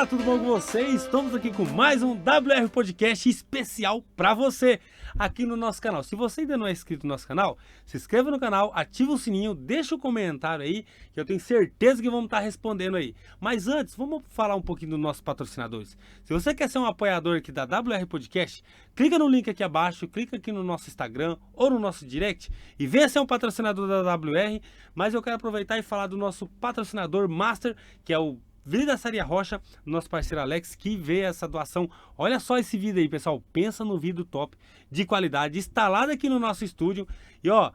galera, tudo bom com vocês? Estamos aqui com mais um WR Podcast especial pra você aqui no nosso canal. Se você ainda não é inscrito no nosso canal, se inscreva no canal, ativa o sininho, deixa o comentário aí, que eu tenho certeza que vamos estar respondendo aí. Mas antes, vamos falar um pouquinho dos nossos patrocinadores. Se você quer ser um apoiador aqui da WR Podcast, clica no link aqui abaixo, clica aqui no nosso Instagram ou no nosso direct e venha ser um patrocinador da WR. Mas eu quero aproveitar e falar do nosso patrocinador master, que é o Vidraçaria Rocha, nosso parceiro Alex, que vê essa doação. Olha só esse vídeo aí, pessoal. Pensa no vidro top, de qualidade, instalado aqui no nosso estúdio. E ó,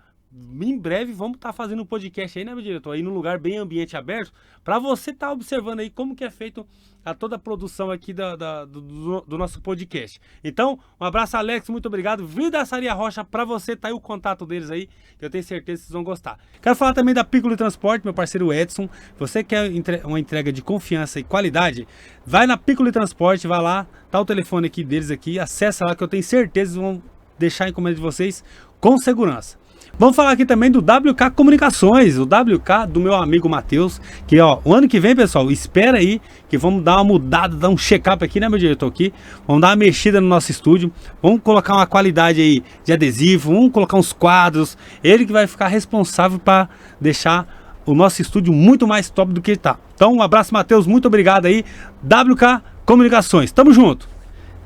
em breve vamos estar fazendo um podcast aí, né, meu diretor? Aí num lugar bem ambiente aberto, para você estar observando aí como que é feito toda a produção aqui do nosso podcast. Então, um abraço, Alex, muito obrigado. Vidraçaria Rocha, para você, tá aí o contato deles aí, que eu tenho certeza que vocês vão gostar. Quero falar também da Piccoli Transporte, meu parceiro Edson. Você quer uma entrega de confiança e qualidade? Vai na Piccoli Transporte, vai lá, tá o telefone aqui deles aqui, acessa lá que eu tenho certeza que vão deixar a encomenda de vocês com segurança. Vamos falar aqui também do WK Comunicações, o WK do meu amigo Matheus, que ó, o ano que vem, pessoal, espera aí que vamos dar uma mudada, dar um check-up aqui, né, meu diretor aqui, vamos dar uma mexida no nosso estúdio, vamos colocar uma qualidade aí de adesivo, vamos colocar uns quadros, ele que vai ficar responsável para deixar o nosso estúdio muito mais top do que está. Então, um abraço, Matheus, muito obrigado aí, WK Comunicações, tamo junto.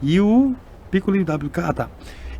E o Piccoli WK, tá.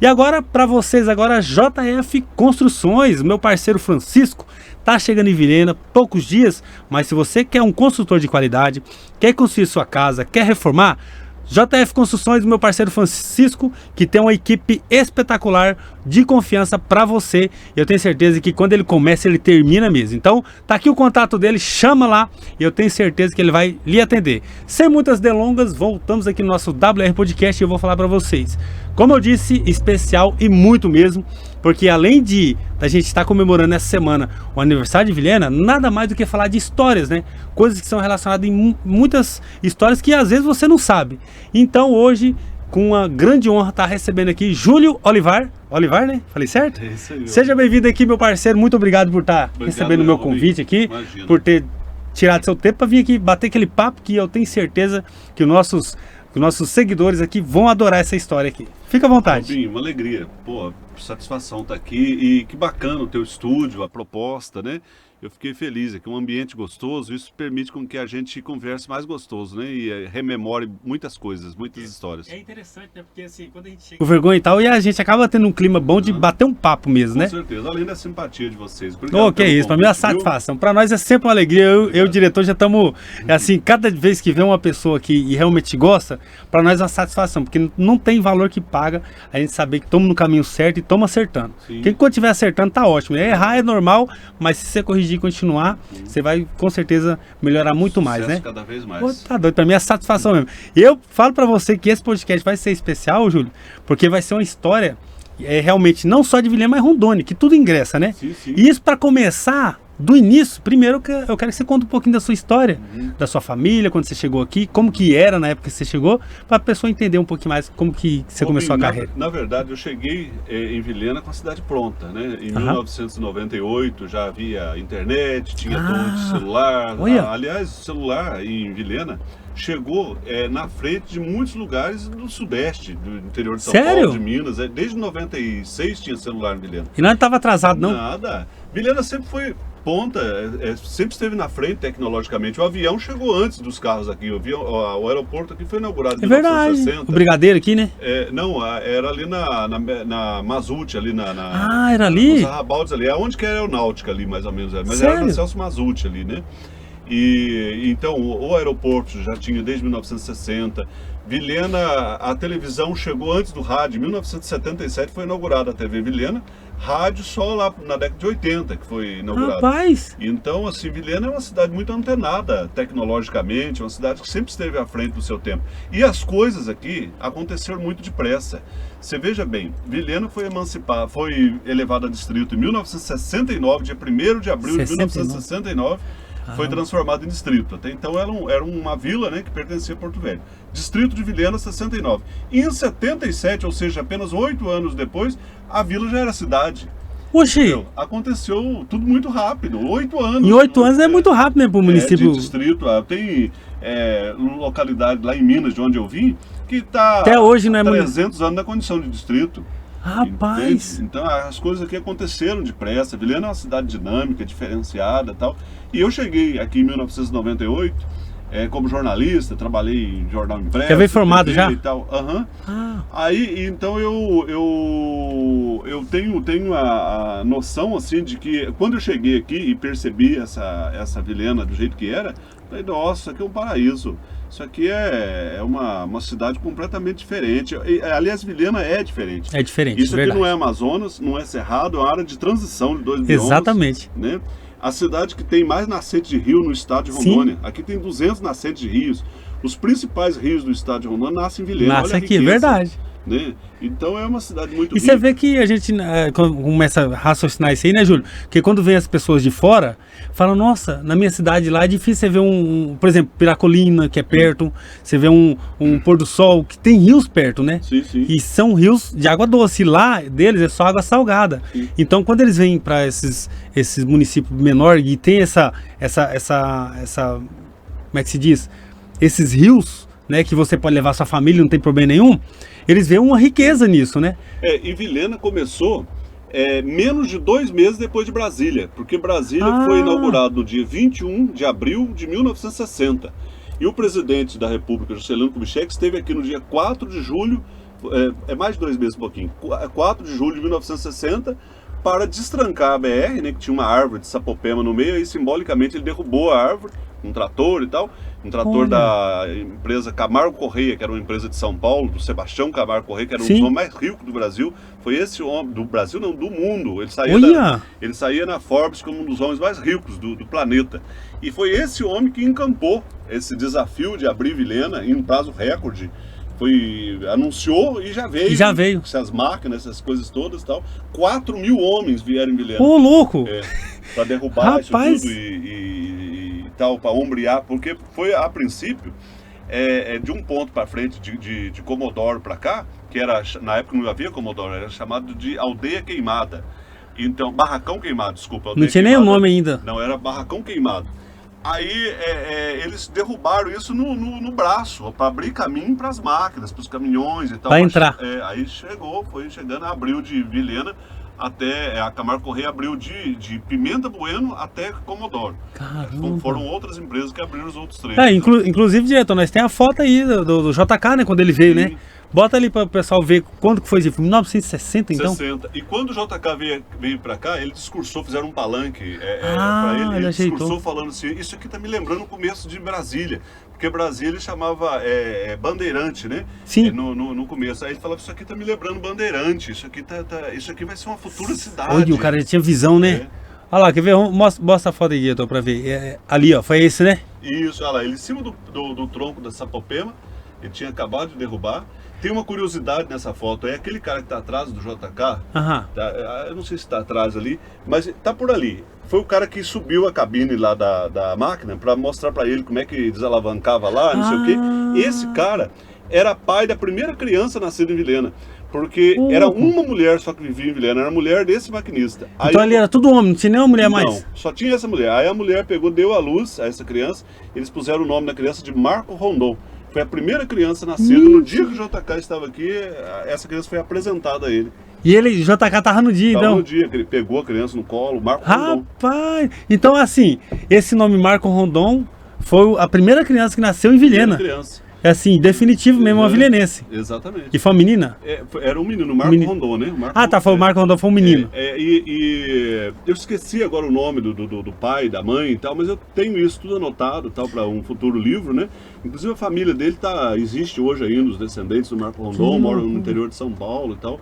E agora, para vocês, agora JF Construções, meu parceiro Francisco, tá chegando em Vilhena, poucos dias, mas se você quer um construtor de qualidade, quer construir sua casa, quer reformar, JF Construções, meu parceiro Francisco, que tem uma equipe espetacular de confiança para você. Eu tenho certeza que quando ele começa, ele termina mesmo. Então, tá aqui o contato dele, chama lá e eu tenho certeza que ele vai lhe atender. Sem muitas delongas, voltamos aqui no nosso WR Podcast e eu vou falar para vocês. Como eu disse, especial e muito mesmo, porque além de a gente estar comemorando essa semana o aniversário de Vilhena, nada mais do que falar de histórias, né? Coisas que são relacionadas em muitas histórias que às vezes você não sabe. Então hoje, com uma grande honra, estar recebendo aqui Júlio Olivar. Olivar, né? Falei certo? É isso aí. Seja bem-vindo aqui, meu parceiro. Muito obrigado por estar recebendo o meu convite aqui, Imagina. por ter tirado seu tempo para vir aqui bater aquele papo que eu tenho certeza que os nossos seguidores aqui vão adorar essa história aqui. Fica à vontade. Robinho, uma alegria. Pô, satisfação estar aqui e que bacana o teu estúdio, a proposta, né? Eu fiquei feliz aqui, um ambiente gostoso, isso permite com que a gente converse mais gostoso, né? E rememore muitas coisas, muitas histórias. É interessante, né? Porque assim, quando a gente chega com vergonha e tal, e a gente acaba tendo um clima bom de bater um papo mesmo, né? Com certeza, além da simpatia de vocês. Oh, que é isso, pra mim é uma satisfação. Pra nós é sempre uma alegria. Eu e o diretor já estamos, assim, cada vez que vem uma pessoa que e realmente gosta, pra nós é uma satisfação, porque não tem valor que paga a gente saber que estamos no caminho certo e estamos acertando. Sim. Quem quando estiver acertando tá ótimo. Errar é normal, mas se você corrigir e continuar, você vai com certeza melhorar muito mais, né? Cada vez mais. Pô, tá doido, pra mim é satisfação mesmo. E eu falo pra você que esse podcast vai ser especial, Júlio, porque vai ser uma história realmente não só de Vilhena, mas Rondônia, que tudo ingressa, né? Sim, sim. E isso pra começar do início, primeiro eu quero que você conte um pouquinho da sua história, da sua família, quando você chegou aqui, como que era na época que você chegou, pra pessoa entender um pouquinho mais como que você começou a carreira. Na verdade, eu cheguei em Vilhena com a cidade pronta, né? Em 1998 já havia internet, tinha torre de celular. Olha. Aliás, o celular em Vilhena chegou na frente de muitos lugares do sudeste, do interior de São Sério? Paulo, de Minas. Desde 96 tinha celular em Vilhena. E não estava atrasado, não? Nada. Vilhena sempre foi ponta, sempre esteve na frente tecnologicamente. O avião chegou antes dos carros aqui. O aeroporto aqui foi inaugurado em É verdade. 1960. O Brigadeiro aqui, né? Não, era ali na Mazute, ali Ah, era ali? nos arrabaldes ali, onde que era a aeronáutica ali, mais ou menos. Mas Sério? era na Celso Mazute ali, né? E então o aeroporto já tinha desde 1960. Vilhena, a televisão chegou antes do rádio. Em 1977 foi inaugurada a TV Vilhena. Rádio só lá na década de 80 que foi inaugurado. Rapaz! Então, assim, Vilhena é uma cidade muito antenada tecnologicamente, uma cidade que sempre esteve à frente do seu tempo. E as coisas aqui aconteceram muito depressa. Você veja bem, Vilhena foi emancipada, foi elevada a distrito em 1969, dia 1º de abril de 1969. Foi transformado em distrito. Até então era uma vila, né, que pertencia a Porto Velho. Distrito de Vilhena, 69. E em 77, ou seja, apenas 8 anos depois, a vila já era cidade. Oxi! Aconteceu tudo muito rápido, 8 anos. Em 8 anos é muito rápido, né, para o município. De distrito, tem localidade lá em Minas, de onde eu vim, que está até hoje não é 300 anos na condição de distrito. Rapaz! Entende? Então as coisas aqui aconteceram depressa. Vilhena é uma cidade dinâmica, diferenciada e tal. E eu cheguei aqui em 1998 como jornalista, trabalhei em jornal impresso. Já veio formado já? E tal. Aí, então eu tenho a noção assim de que quando eu cheguei aqui e percebi essa Vilhena do jeito que era, falei, nossa, isso aqui é um paraíso. Isso aqui é uma cidade completamente diferente. Aliás, Vilhena é diferente. É diferente, isso aqui verdade. não é Amazonas, não é Cerrado, é uma área de transição de 2 biomas. Exatamente. Né? A cidade que tem mais nascentes de rio no estado de Rondônia. Sim. Aqui tem 200 nascentes de rios. Os principais rios do estado de Rondônia nascem em Vilhena. Nasce aqui, verdade. Né? Então é uma cidade muito rica. E você vê que a gente começa a raciocinar isso aí, né, Júlio? Porque quando vem as pessoas de fora, falam, nossa, na minha cidade lá é difícil você ver por exemplo, Piracolina, que é perto, você vê um pôr do sol, que tem rios perto, né? Sim, sim. E são rios de água doce. Lá deles é só água salgada. Sim. Então quando eles vêm para esses municípios menores e tem essa como é que se diz? Esses rios, né, que você pode levar sua família, não tem problema nenhum, eles veem uma riqueza nisso, né? E Vilhena começou menos de 2 meses depois de Brasília, porque Brasília foi inaugurado no dia 21 de abril de 1960. E o presidente da República, Juscelino Kubitschek, esteve aqui no dia 4 de julho, mais de 2 meses um pouquinho, 4 de julho de 1960, para destrancar a BR, né, que tinha uma árvore de sapopema no meio, e simbolicamente ele derrubou a árvore, um trator e tal, um trator da empresa Camargo Correia, que era uma empresa de São Paulo, do Sebastião Camargo Correia, que era um dos homens mais ricos do Brasil. Foi esse homem, do Brasil não, do mundo. Ele saía na Forbes como um dos homens mais ricos do planeta. E foi esse homem que encampou esse desafio de abrir Vilhena em um prazo recorde. Anunciou e já veio. Essas máquinas, essas coisas todas e tal. 4 mil homens vieram em Vilhena. Ô, louco! Para derrubar isso tudo e tal, para ombrear, porque foi a princípio de um ponto para frente de Comodoro para cá, que era, na época não havia Comodoro, era chamado de Aldeia Queimada. Então, Barracão Queimado, desculpa. Não tinha nem o nome ainda. Não, era Barracão Queimado. Aí eles derrubaram isso no braço, para abrir caminho para as máquinas, para os caminhões e tal. Para entrar. Aí foi chegando, abriu de Vilhena até a Camargo Correia, abriu de Pimenta Bueno até Comodoro. Caramba. Foram outras empresas que abriram os outros 3. Inclusive, diretor, nós temos a foto aí do JK, né, quando ele veio, né? Bota ali para o pessoal ver quando que foi isso. 1960, então? 60. E quando o JK veio para cá, ele discursou, fizeram um palanque para ele. Ele discursou falando assim, isso aqui tá me lembrando o começo de Brasília. Porque Brasília ele chamava Bandeirante, né? Sim. No começo. Aí ele falava, isso aqui tá me lembrando Bandeirante. Isso aqui vai ser uma futura cidade. Olha, o cara já tinha visão, né? Olha lá, quer ver? Mostra a foto aí, diretor, para ver. Ali, ó, foi esse, né? Isso, olha lá, ele em cima do tronco da Sapopema, ele tinha acabado de derrubar. Tem uma curiosidade nessa foto, aquele cara que está atrás do JK, eu não sei se está atrás ali, mas está por ali. Foi o cara que subiu a cabine lá da máquina para mostrar para ele como é que desalavancava lá, não sei o quê. Esse cara era pai da primeira criança nascida em Vilhena, porque era uma mulher só que vivia em Vilhena, era a mulher desse maquinista. Então ali era tudo homem, não tinha nenhuma mulher mais? Não, só tinha essa mulher. Aí a mulher deu à luz a essa criança, eles puseram o nome da criança de Marco Rondon. Foi a primeira criança nascida. No dia que o JK estava aqui, essa criança foi apresentada a ele. E ele, o JK tava no dia, então? No dia, que ele pegou a criança no colo, Marco Rondon. Rapaz! Então, assim, esse nome Marco Rondon foi a primeira criança que nasceu em Vilhena. Primeira criança. É assim, definitivo mesmo, uma vilhenense. Exatamente. E foi uma menina? Era um menino, o Marco Rondon, né? Foi o Marco Rondon, foi um menino. E eu esqueci agora o nome do pai, da mãe e tal, mas eu tenho isso tudo anotado tal para um futuro livro, né? Inclusive a família dele existe hoje ainda, os descendentes do Marco Rondon, moram no interior de São Paulo e tal.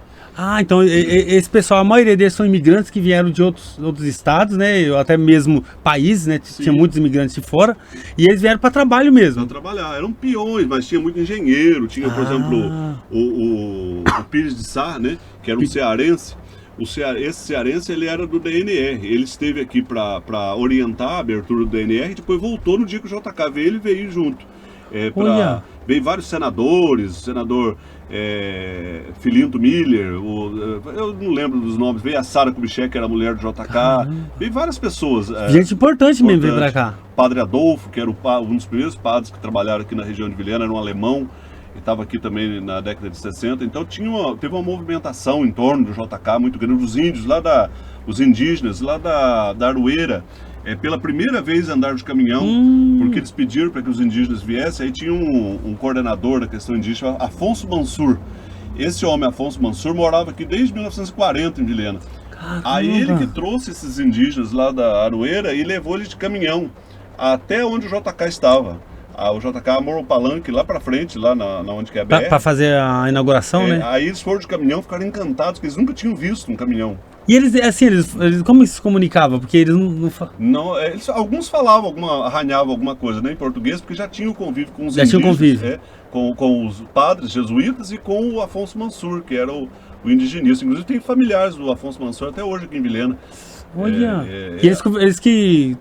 Então esse pessoal, a maioria deles são imigrantes que vieram de outros estados, né? Até mesmo países, né? Sim. Tinha muitos imigrantes de fora. E eles vieram para trabalho mesmo. Para trabalhar. Eram peões, mas tinha muito engenheiro. Tinha, por exemplo, o Pires de Sá, né? Que era um cearense. Esse cearense, ele era do DNR. Ele esteve aqui para orientar a abertura do DNR e depois voltou no dia que o JK veio, ele veio junto. Veio vários senadores, o senador Filinto Miller, eu não lembro dos nomes, veio a Sara Kubitschek, que era a mulher do JK, veio várias pessoas. Gente importante mesmo veio pra cá. Padre Adolfo, que era um dos primeiros padres que trabalharam aqui na região de Vilhena, era um alemão, e estava aqui também na década de 60, então teve uma movimentação em torno do JK muito grande, os indígenas lá da Aroeira, pela primeira vez andaram de caminhão, porque eles pediram para que os indígenas viessem, aí tinha um coordenador da questão indígena, Afonso Mansur. Esse homem, Afonso Mansur, morava aqui desde 1940 em Vilhena. Caramba. Aí ele que trouxe esses indígenas lá da Aroeira e levou eles de caminhão até onde o JK estava. O JK amou o palanque lá pra frente, lá na onde que é a BR. Pra fazer a inauguração, né? Aí eles foram de caminhão, ficaram encantados, porque eles nunca tinham visto um caminhão. E eles, assim, eles como se comunicavam? Porque eles não... Alguns falavam, arranhavam alguma coisa, né, em português, porque já tinham convívio com os indígenas. Já tinham convívio. Com os padres jesuítas e com o Afonso Mansur, que era o indigenista. Inclusive tem familiares do Afonso Mansur até hoje aqui em Vilhena. Olha, e eles que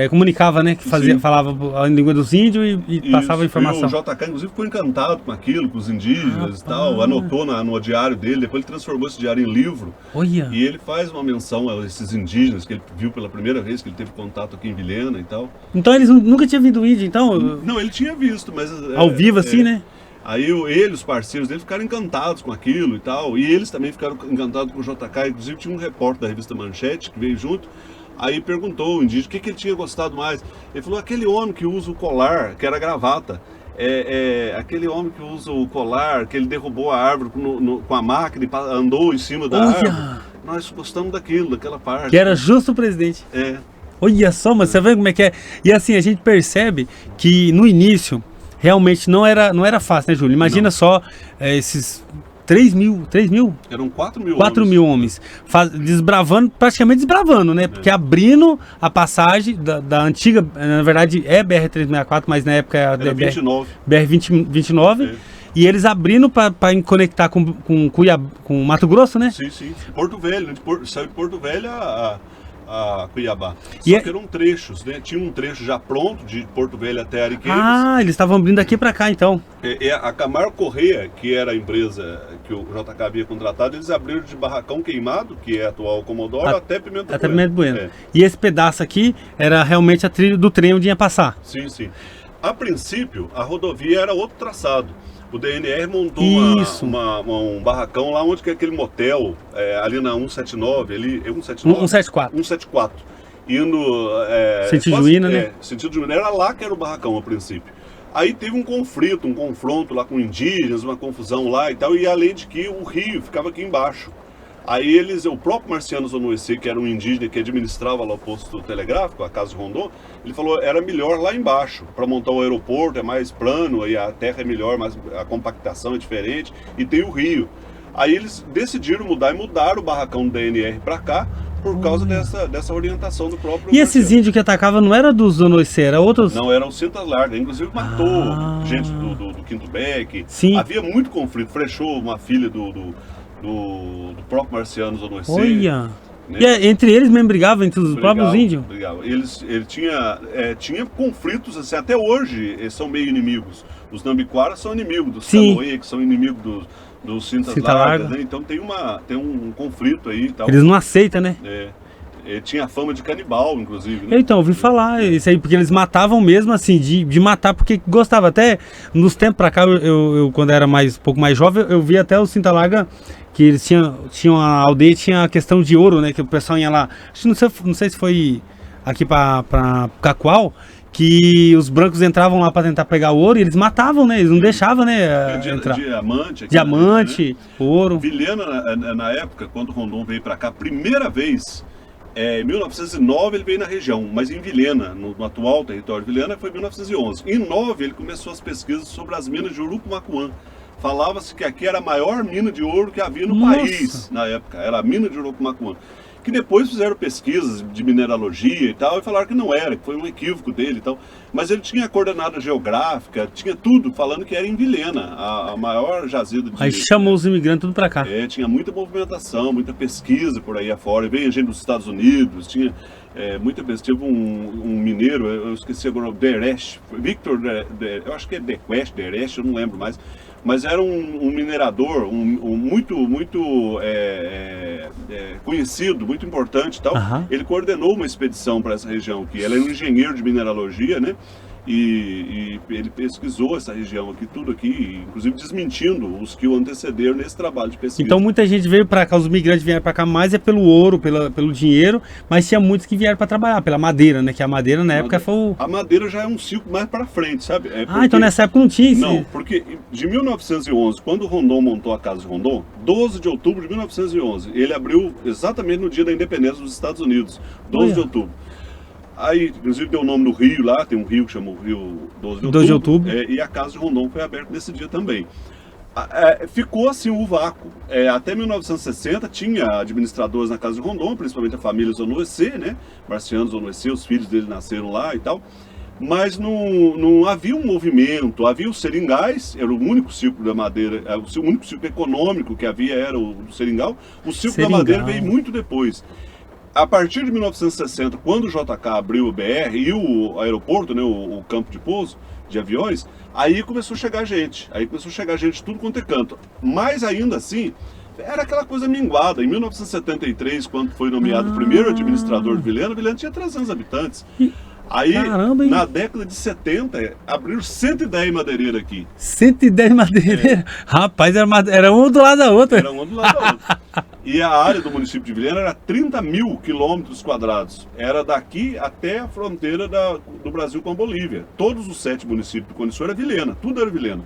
comunicava, né? Que falava a língua dos índios e passava a informação. O JK, inclusive, ficou encantado com aquilo, com os indígenas e tal, anotou no diário dele, depois ele transformou esse diário em livro. Olha. E ele faz uma menção a esses indígenas que ele viu pela primeira vez, que ele teve contato aqui em Vilhena e tal. Então eles nunca tinham visto o índio, então? Não, ele tinha visto, mas... Ao vivo assim, né? Aí os parceiros dele ficaram encantados com aquilo e tal, e eles também ficaram encantados com o JK, inclusive tinha um repórter da revista Manchete que veio junto. Aí perguntou o indígena o que ele tinha gostado mais. Ele falou, aquele homem que usa o colar, que era gravata. Aquele homem que usa o colar, que ele derrubou a árvore com a máquina e andou em cima da árvore. Nós gostamos daquela parte. Que era justo o presidente. Olha só, mas você vê como é que é. E assim, a gente percebe que no início, realmente não era fácil, né, Júlio? Imagina só esses... 3 mil? Eram 4 mil 4 mil homens. Praticamente desbravando, né? Porque abrindo a passagem da antiga, na verdade é BR-364, mas na época era 29. BR-29. E eles abrindo para conectar com Cuiabá, com Mato Grosso, né? Sim. Porto Velho, saiu de Porto Velho a Cuiabá. Só que eram trechos, né? Tinha um trecho já pronto de Porto Velho até Ariquemes. Eles estavam abrindo daqui para cá, então. A Camargo Correia, que era a empresa que o JK havia contratado, eles abriram de Barracão Queimado, que é a atual Comodoro, até Pimenta Bueno. E esse pedaço aqui era realmente a trilha do trem onde ia passar. Sim. A princípio, a rodovia era outro traçado. O DNR montou um barracão lá onde que é aquele motel, ali na 179, ali, 179? 174. Indo... sentido Juína, né? Sentido Juína. Era lá que era o barracão a princípio. Aí teve um confronto lá com indígenas, uma confusão lá e tal, e além de que o rio ficava aqui embaixo. Aí o próprio Marciano Zonoecê, que era um indígena que administrava lá o posto telegráfico, a Casa de Rondon, ele falou era melhor lá embaixo, para montar o aeroporto, é mais plano, aí a terra é melhor, mas a compactação é diferente, e tem o rio. Aí eles decidiram mudaram o barracão do DNR para cá, por causa dessa orientação do próprio E esses índios que atacavam não era dos Zonoecê, era outros? Não, eram Cintas Largas, inclusive matou gente do Quinto Beck. Sim. Havia muito conflito, flechou uma filha do próprio Marciano Zonoecê. Olha! Né? E entre eles mesmo brigavam, entre os próprios índios? Ele tinha conflitos, assim, até hoje eles são meio inimigos. Os Nambiquara são inimigos dos Canoê, que são inimigos dos Cintas Largas, né? Então tem um conflito aí e tal. Eles não aceitam, né? Tinha fama de canibal, inclusive. Né? Então, ouvi falar isso aí, porque eles matavam mesmo, assim, de matar, porque gostava. Até nos tempos pra cá, eu quando era um pouco mais jovem, eu vi até o Cinta Larga, que eles tinham a aldeia, tinha a questão de ouro, né? Que o pessoal ia lá, não sei se foi aqui pra Cacoal, que os brancos entravam lá para tentar pegar o ouro e eles matavam, né? Eles não deixavam, né? Entrar. Diamante, né? Ouro. Vilhena, na época, quando o Rondon veio para cá, a primeira vez, em 1909 ele veio na região, mas em Vilhena, no atual território de Vilhena, foi em 1911. Em 1909 ele começou as pesquisas sobre as minas de Urucumacuã. Falava-se que aqui era a maior mina de ouro que havia no país na época, era a mina de Urucumacuã. que depois fizeram pesquisas de mineralogia e tal, e falaram que não era, que foi um equívoco dele e tal. Mas ele tinha coordenada geográfica, tinha tudo, falando que era em Vilhena, a maior jazida de... Aí chamou os imigrantes tudo pra cá. Tinha muita movimentação, muita pesquisa por aí afora, e veio gente dos Estados Unidos, tinha muita pesquisa. Tive um mineiro, eu esqueci agora, Deresh, Victor, eu acho que é Deresh, eu não lembro mais, mas era um minerador muito conhecido, muito importante e tal. Ele coordenou uma expedição para essa região aqui. Ele era um engenheiro de mineralogia, né? E ele pesquisou essa região aqui, tudo aqui, inclusive desmentindo os que o antecederam nesse trabalho de pesquisa. Então muita gente veio para cá, os migrantes vieram para cá mais pelo ouro, pelo dinheiro, mas tinha muitos que vieram para trabalhar, pela madeira, né? Que a madeira na época foi o... A madeira já é um ciclo mais para frente, sabe? Então nessa época não tinha isso? Não, porque de 1911, quando Rondon montou a Casa de Rondon, 12 de outubro de 1911, ele abriu exatamente no dia da independência dos Estados Unidos, 12 de outubro. Aí, inclusive, deu o nome do rio lá, tem um rio que chama o Rio 12 de Outubro. E a Casa de Rondon foi aberta nesse dia também. Ficou assim o vácuo. Até 1960 tinha administradores na Casa de Rondon, principalmente a família Zonoissé, né? Marciano Zonoissé, os filhos dele nasceram lá e tal. Mas não havia um movimento, havia os seringais, era o único ciclo da madeira, o único ciclo econômico que havia era o do seringal. O ciclo da madeira veio muito depois. A partir de 1960, quando o JK abriu o BR e o aeroporto, né, o campo de pouso de aviões, aí começou a chegar gente. Aí começou a chegar gente de tudo quanto é canto. Mas ainda assim, era aquela coisa minguada. Em 1973, quando foi nomeado o primeiro administrador de Vilhena, Vilhena tinha 300 habitantes. Aí, caramba, na década de 70, abriram 110 madeireiras aqui. 110 madeireiras? Rapaz, era um do lado da outra. Era um do lado da outra. E a área do município de Vilhena era 30 mil quilômetros quadrados. Era daqui até a fronteira do Brasil com a Bolívia. Todos os 7 municípios do Cone Sul era Vilhena, tudo era Vilhena.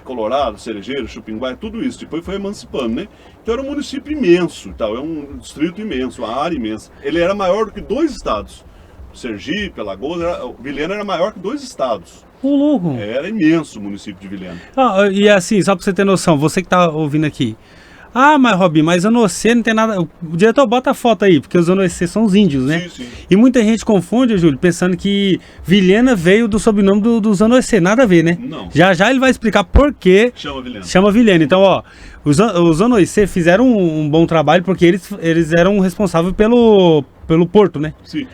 Colorado, Cerejeiro, Chupinguai, tudo isso. Depois foi emancipando, né? Então era um município imenso, tal, é um distrito imenso, uma área imensa. Ele era maior do que 2 estados. Sergipe, Alagoas, Vilhena era maior que 2 estados. Ô, louco! Era imenso o município de Vilhena. E assim, só pra você ter noção, você que tá ouvindo aqui. Mas Robinho, mas Zonoissé não tem nada... O diretor bota a foto aí, porque os Zonoissé são os índios, né? Sim. E muita gente confunde, Júlio, pensando que Vilhena veio do sobrenome do Zonoissé. Nada a ver, né? Não. Já ele vai explicar por que chama Vilhena. Então, ó, os Zonoissé fizeram um bom trabalho porque eles eram responsáveis pelo porto, né? Sim.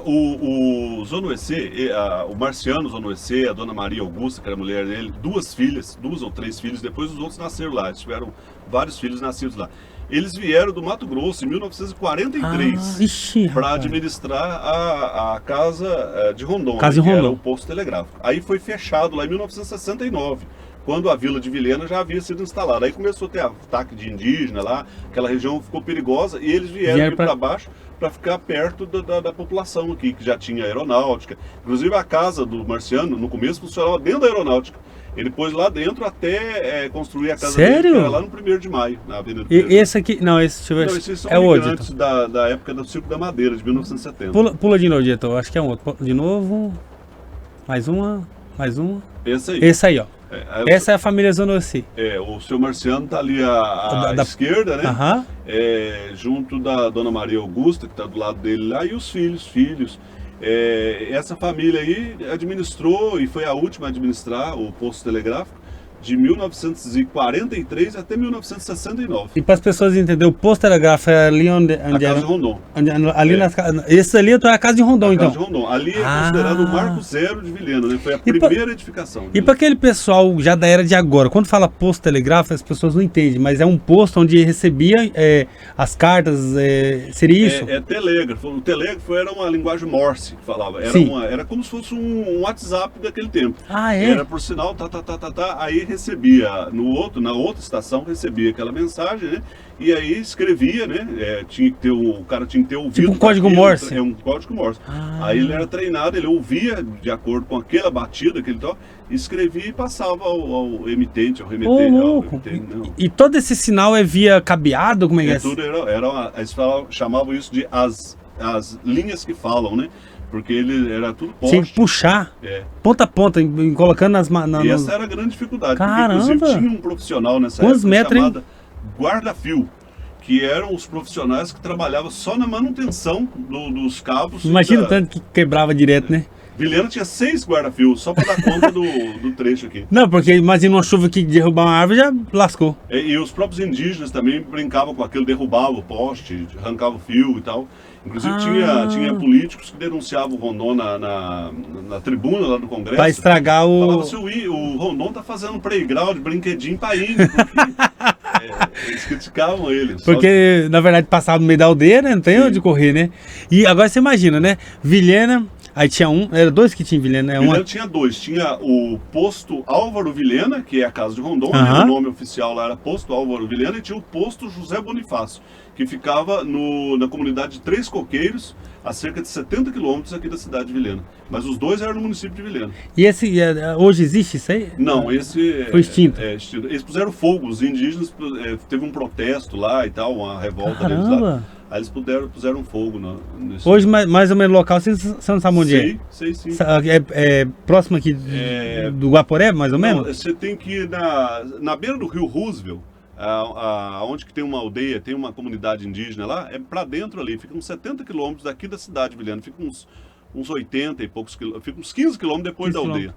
O Zonoissé, o Marciano Zonoissé, a dona Maria Augusta, que era a mulher dele, 2 filhas, 2 ou 3 filhos, depois os outros nasceram lá, eles tiveram vários filhos nascidos lá. Eles vieram do Mato Grosso em 1943 para administrar a casa de Rondon, que era o posto telegráfico. Aí foi fechado lá em 1969. Quando a vila de Vilhena já havia sido instalada. Aí começou a ter ataque de indígena lá, aquela região ficou perigosa e eles vieram aqui para baixo para ficar perto da população aqui, que já tinha aeronáutica. Inclusive a casa do Marciano, no começo, funcionava dentro da aeronáutica. Ele pôs lá dentro até construir a casa dele, que era lá no 1º de maio, na Avenida do esse aqui, não, esse são imigrantes da época do Ciclo da Madeira, de 1970. Pula de novo, diretor, acho que é um outro. De novo, mais uma. Esse aí, ó. Essa é a família Zonoissé. O seu Marciano tá ali à esquerda, né? Junto da dona Maria Augusta, que tá do lado dele lá, e os filhos. Essa família aí administrou e foi a última a administrar o posto telegráfico de 1943 até 1969. E para as pessoas entenderem, o posto telegráfico é ali onde a Casa de Rondon. Esse ali é a Casa de Rondon, então? Casa de Rondon. Ali é considerado o Marco Zero de Vilhena, né? Foi a primeira edificação. E para aquele pessoal já da era de agora, quando fala posto telegráfico, as pessoas não entendem, mas é um posto onde recebia as cartas, seria isso? É telégrafo. O telégrafo era uma linguagem Morse, que falava. Era como se fosse um WhatsApp daquele tempo. Era por sinal, aí recebia na outra estação, recebia aquela mensagem, né? E aí escrevia, né? O cara tinha que ter ouvido. Tipo um código Morse. Um código Morse. Aí ele era treinado, ele ouvia de acordo com aquela batida que ele escrevia e passava ao emitente, ao remetente. E todo esse sinal é via cabeado? Como é que é? Tudo eles chamavam isso de as linhas que falam, né? Porque ele era tudo poste. Tinha que puxar, ponta a ponta, colocando E essa era a grande dificuldade. Caramba! Porque, inclusive, tinha um profissional nessa época chamado guarda-fio, que eram os profissionais que trabalhavam só na manutenção dos cabos. Imagina o tanto que quebrava direto, né? Vilhena tinha 6 guarda-fios, só para dar conta do trecho aqui. Não, porque imagina uma chuva que derrubar uma árvore, já lascou. E os próprios indígenas também brincavam com aquilo, derrubavam o poste, arrancavam o fio e tal. Inclusive tinha políticos que denunciavam o Rondon na tribuna lá do Congresso. Pra estragar o... Falavam assim, o Rondon tá fazendo playground, brinquedinho pra índio, porque eles criticavam ele. Porque, na verdade, passava no meio da aldeia, né? Não tem onde correr, né? E agora você imagina, né? Vilhena, aí tinha era 2 que tinha em Vilhena, né? Vilhena tinha 2, tinha o posto Álvaro Vilhena, que é a casa de Rondon, o nome oficial lá era posto Álvaro Vilhena, e tinha o posto José Bonifácio, que ficava na comunidade de Três Coqueiros, a cerca de 70 quilômetros aqui da cidade de Vilhena. Mas os 2 eram no município de Vilhena. E hoje existe isso aí? Não, esse... Foi extinto. Extinto. Eles puseram fogo, os indígenas, teve um protesto lá e tal, uma revolta deles lá. Aí eles puseram fogo nesse... Hoje, mais ou menos local, você não sabe onde é? Sei sim. É próximo aqui do Guaporé, mais ou menos? Você tem que ir na beira do rio Roosevelt, onde que tem uma aldeia, tem uma comunidade indígena lá, é pra dentro ali, fica uns 70 quilômetros daqui da cidade de Vilhena, fica uns 80 e poucos quilômetros, fica uns 15 quilômetros depois da aldeia.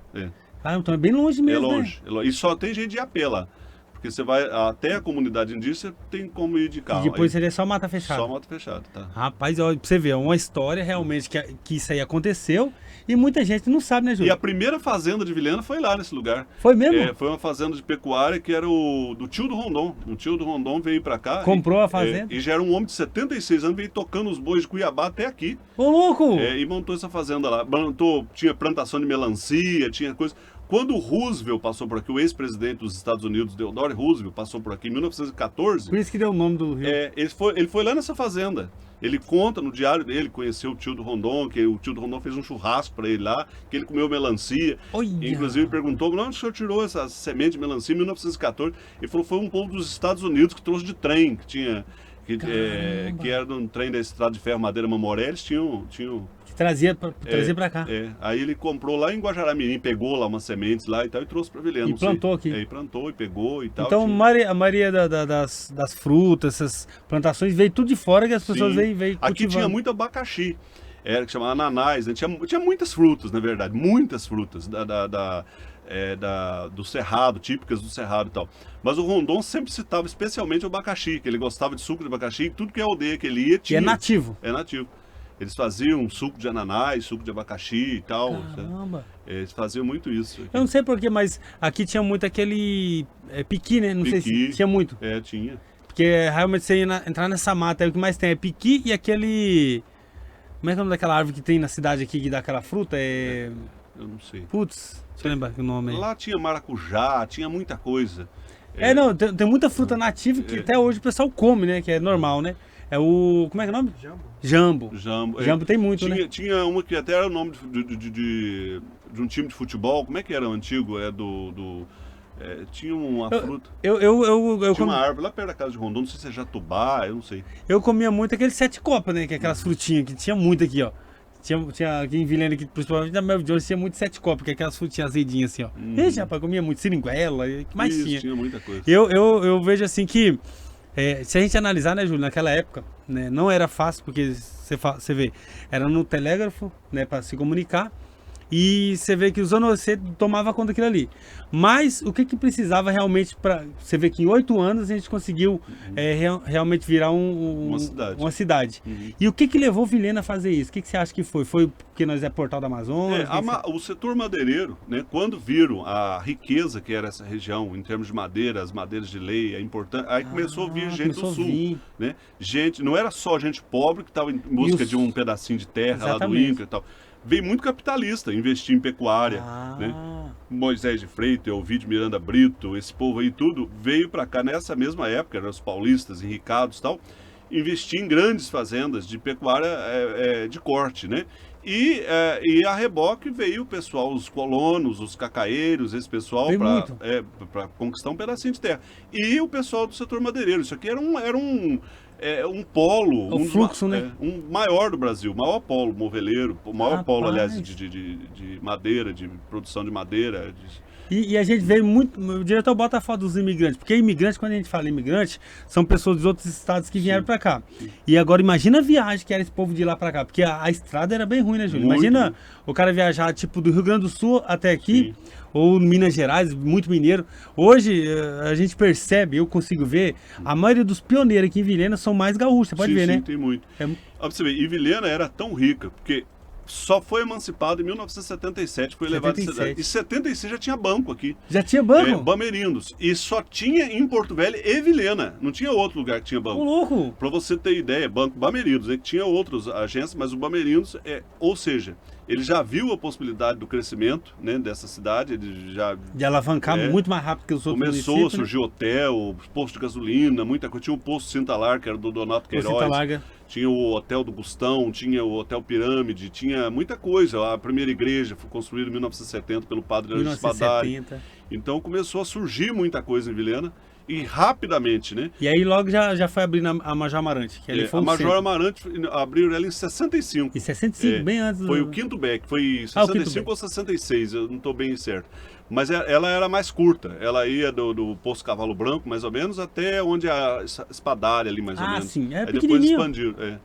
Ah, então é bem longe mesmo, longe, né? E só tem gente de a pé lá. Porque você vai até a comunidade indígena, tem como ir de carro. E depois seria só mata fechada. Só mata fechada, tá. Rapaz, olha, pra você ver, é uma história realmente que isso aí aconteceu e muita gente não sabe, né, Júlio? E a primeira fazenda de Vilhena foi lá nesse lugar. Foi mesmo? Foi uma fazenda de pecuária que era do tio do Rondon. O tio do Rondon veio pra cá. Comprou a fazenda. E já era um homem de 76 anos, veio tocando os bois de Cuiabá até aqui. Ô, louco! E montou essa fazenda lá. Tinha plantação de melancia, tinha coisa... Quando o Roosevelt passou por aqui, o ex-presidente dos Estados Unidos, Theodore Roosevelt, passou por aqui em 1914... Por isso que deu o nome do rio. Ele foi lá nessa fazenda. Ele conta no diário dele, conheceu o tio do Rondon, que o tio do Rondon fez um churrasco para ele lá, que ele comeu melancia. Olha. Inclusive perguntou, onde o senhor tirou essa semente de melancia em 1914? Ele falou, foi um povo dos Estados Unidos que trouxe de trem, que era um trem da estrada de ferro Madeira Mamoré, eles tinham Trazia pra cá. Aí ele comprou lá em Guajará-Mirim, pegou lá umas sementes lá e tal, e trouxe para Vilhena. E plantou aqui. E plantou, e pegou e tal. Então a maioria das frutas, essas plantações, veio tudo de fora que as pessoas veio cultivando. Aqui tinha muito abacaxi, que chamava ananás, né? Tinha muitas frutas, na verdade, muitas frutas do Cerrado, típicas do Cerrado e tal. Mas o Rondon sempre citava especialmente o abacaxi, que ele gostava de suco de abacaxi, tudo que é aldeia que ele ia tinha. E é nativo. É nativo. Eles faziam suco de ananás, suco de abacaxi e tal. Caramba. Eles faziam muito isso. Aqui. Eu não sei porquê, mas aqui tinha muito aquele piqui, né? Não sei se tinha muito. Tinha. Porque realmente você ia entrar nessa mata, aí o que mais tem é piqui e aquele... Como é que é o nome daquela árvore que tem na cidade aqui que dá aquela fruta? Eu não sei. Putz, você lembra o nome aí? Lá tinha maracujá, tinha muita coisa. Não, tem muita fruta nativa que até hoje o pessoal come, né? Que é normal, né? É o... Como é que é o nome? Jambo. Jambo tem muito, né? Tinha uma que até era o nome de um time de futebol. Como é que era o antigo? Tinha uma fruta. Tinha uma árvore lá perto da casa de Rondon. Não sei se é jatubá, eu não sei. Eu comia muito aquele 7 copas, né? Que é aquelas frutinhas que tinha muito aqui, ó. Tinha aqui em Vilhena, aqui, principalmente na Mel Jones, tinha muito 7 copas, que é aquelas frutinhas azedinhas assim, ó. Ixi, rapaz, comia muito seringuela, o que mais tinha? Tinha muita coisa. Eu vejo assim que... se a gente analisar, né, Júlio, naquela época, né, não era fácil, porque você vê, era no telégrafo, né, para se comunicar, e você vê que os anos você tomava conta daquilo ali. Mas o que precisava realmente para... Você vê que em 8 anos a gente conseguiu realmente virar uma cidade. E o que levou Vilhena a fazer isso? O que você acha que foi? Foi porque nós é Portal do Amazonas? O setor madeireiro, né, quando viram a riqueza que era essa região, em termos de madeira, as madeiras de lei, é importante, aí começou a vir gente do sul. Né? Não era só gente pobre que estava em busca de um pedacinho de terra lá do Inca e tal. Veio muito capitalista investir em pecuária, né? Moisés de Freitas, Ovidio Miranda Brito, esse povo aí tudo veio para cá nessa mesma época, eram os paulistas, enricados e tal, investir em grandes fazendas de pecuária de corte, né? E a reboque veio o pessoal, os colonos, os cacaeiros, esse pessoal para conquistar um pedacinho de terra. E o pessoal do setor madeireiro. Isso aqui era um polo, o fluxo, né? Um maior do Brasil, o maior polo moveleiro, o maior polo, aliás, de madeira, de produção de madeira, E a gente veio muito. O diretor bota a foto dos imigrantes, porque imigrantes, quando a gente fala imigrante, são pessoas dos outros estados que vieram pra cá. E agora imagina a viagem que era esse povo de lá pra cá, porque a estrada era bem ruim, né, Júlio? Muito. Imagina o cara viajar tipo do Rio Grande do Sul até aqui, ou Minas Gerais, muito mineiro. Hoje a gente percebe, eu consigo ver, a maioria dos pioneiros aqui em Vilhena são mais gaúchos, você pode ver, né? Tem muito. É- Ó, pra você ver, e Vilhena era tão rica, porque só foi emancipado em 1977, foi levado à 77. cidade. Em 76 já tinha banco aqui. Já tinha banco? Bamerindos. E só tinha em Porto Velho e Vilhena. Não tinha outro lugar que tinha Ô, banco. louco! Para você ter ideia, Banco Bamerindos, que tinha outras agências, mas o Bamerindos, ou seja, ele já viu a possibilidade do crescimento, né, dessa cidade, ele já De alavancar muito mais rápido que os outros começou a municípios, surgir hotel, posto de gasolina, muita coisa. Tinha o posto Cintalar, que era do Donato né? Queiroz. Larga. Tinha o Hotel do Gustão, tinha o Hotel Pirâmide, tinha muita coisa. A primeira igreja foi construída em 1970 pelo padre Leandro Spadari. 1970. Então começou a surgir muita coisa em Vilhena e rapidamente, né? E aí logo já foi abrindo a Major Amarante, que ali foi A um Major centro. Amarante abriu ela em 65. Em 65, bem antes do... Foi o quinto beck, foi o 65 quinto beck. ou 66, eu não estou bem certo. Mas ela era mais curta, ela ia do Poço Cavalo Branco, mais ou menos, até onde a Espadária ali, mais ou menos. Sim, é Aí depois pequenininho. expandiram.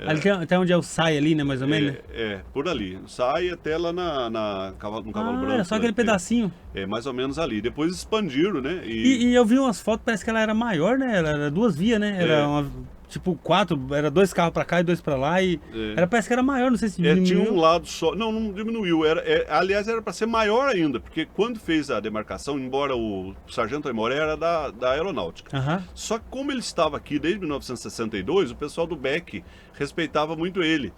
Ali até onde é o SAI ali, né, mais ou menos, né? Por ali. Sai até lá no Cavalo Branco. Era só aquele pedacinho. Mais ou menos ali. Depois expandiram, né? E eu vi umas fotos, parece que ela era maior, né? Ela era duas vias, né? Era tipo 4, era 2 carros pra cá e 2 pra lá. E parece que era maior, não sei se diminuiu. Tinha um lado só. Não diminuiu. Aliás, era para ser maior ainda, porque quando fez a demarcação, embora o Sargento Aimoré era da Aeronáutica. Só que como ele estava aqui desde 1962, o pessoal do BEC respeitava muito ele.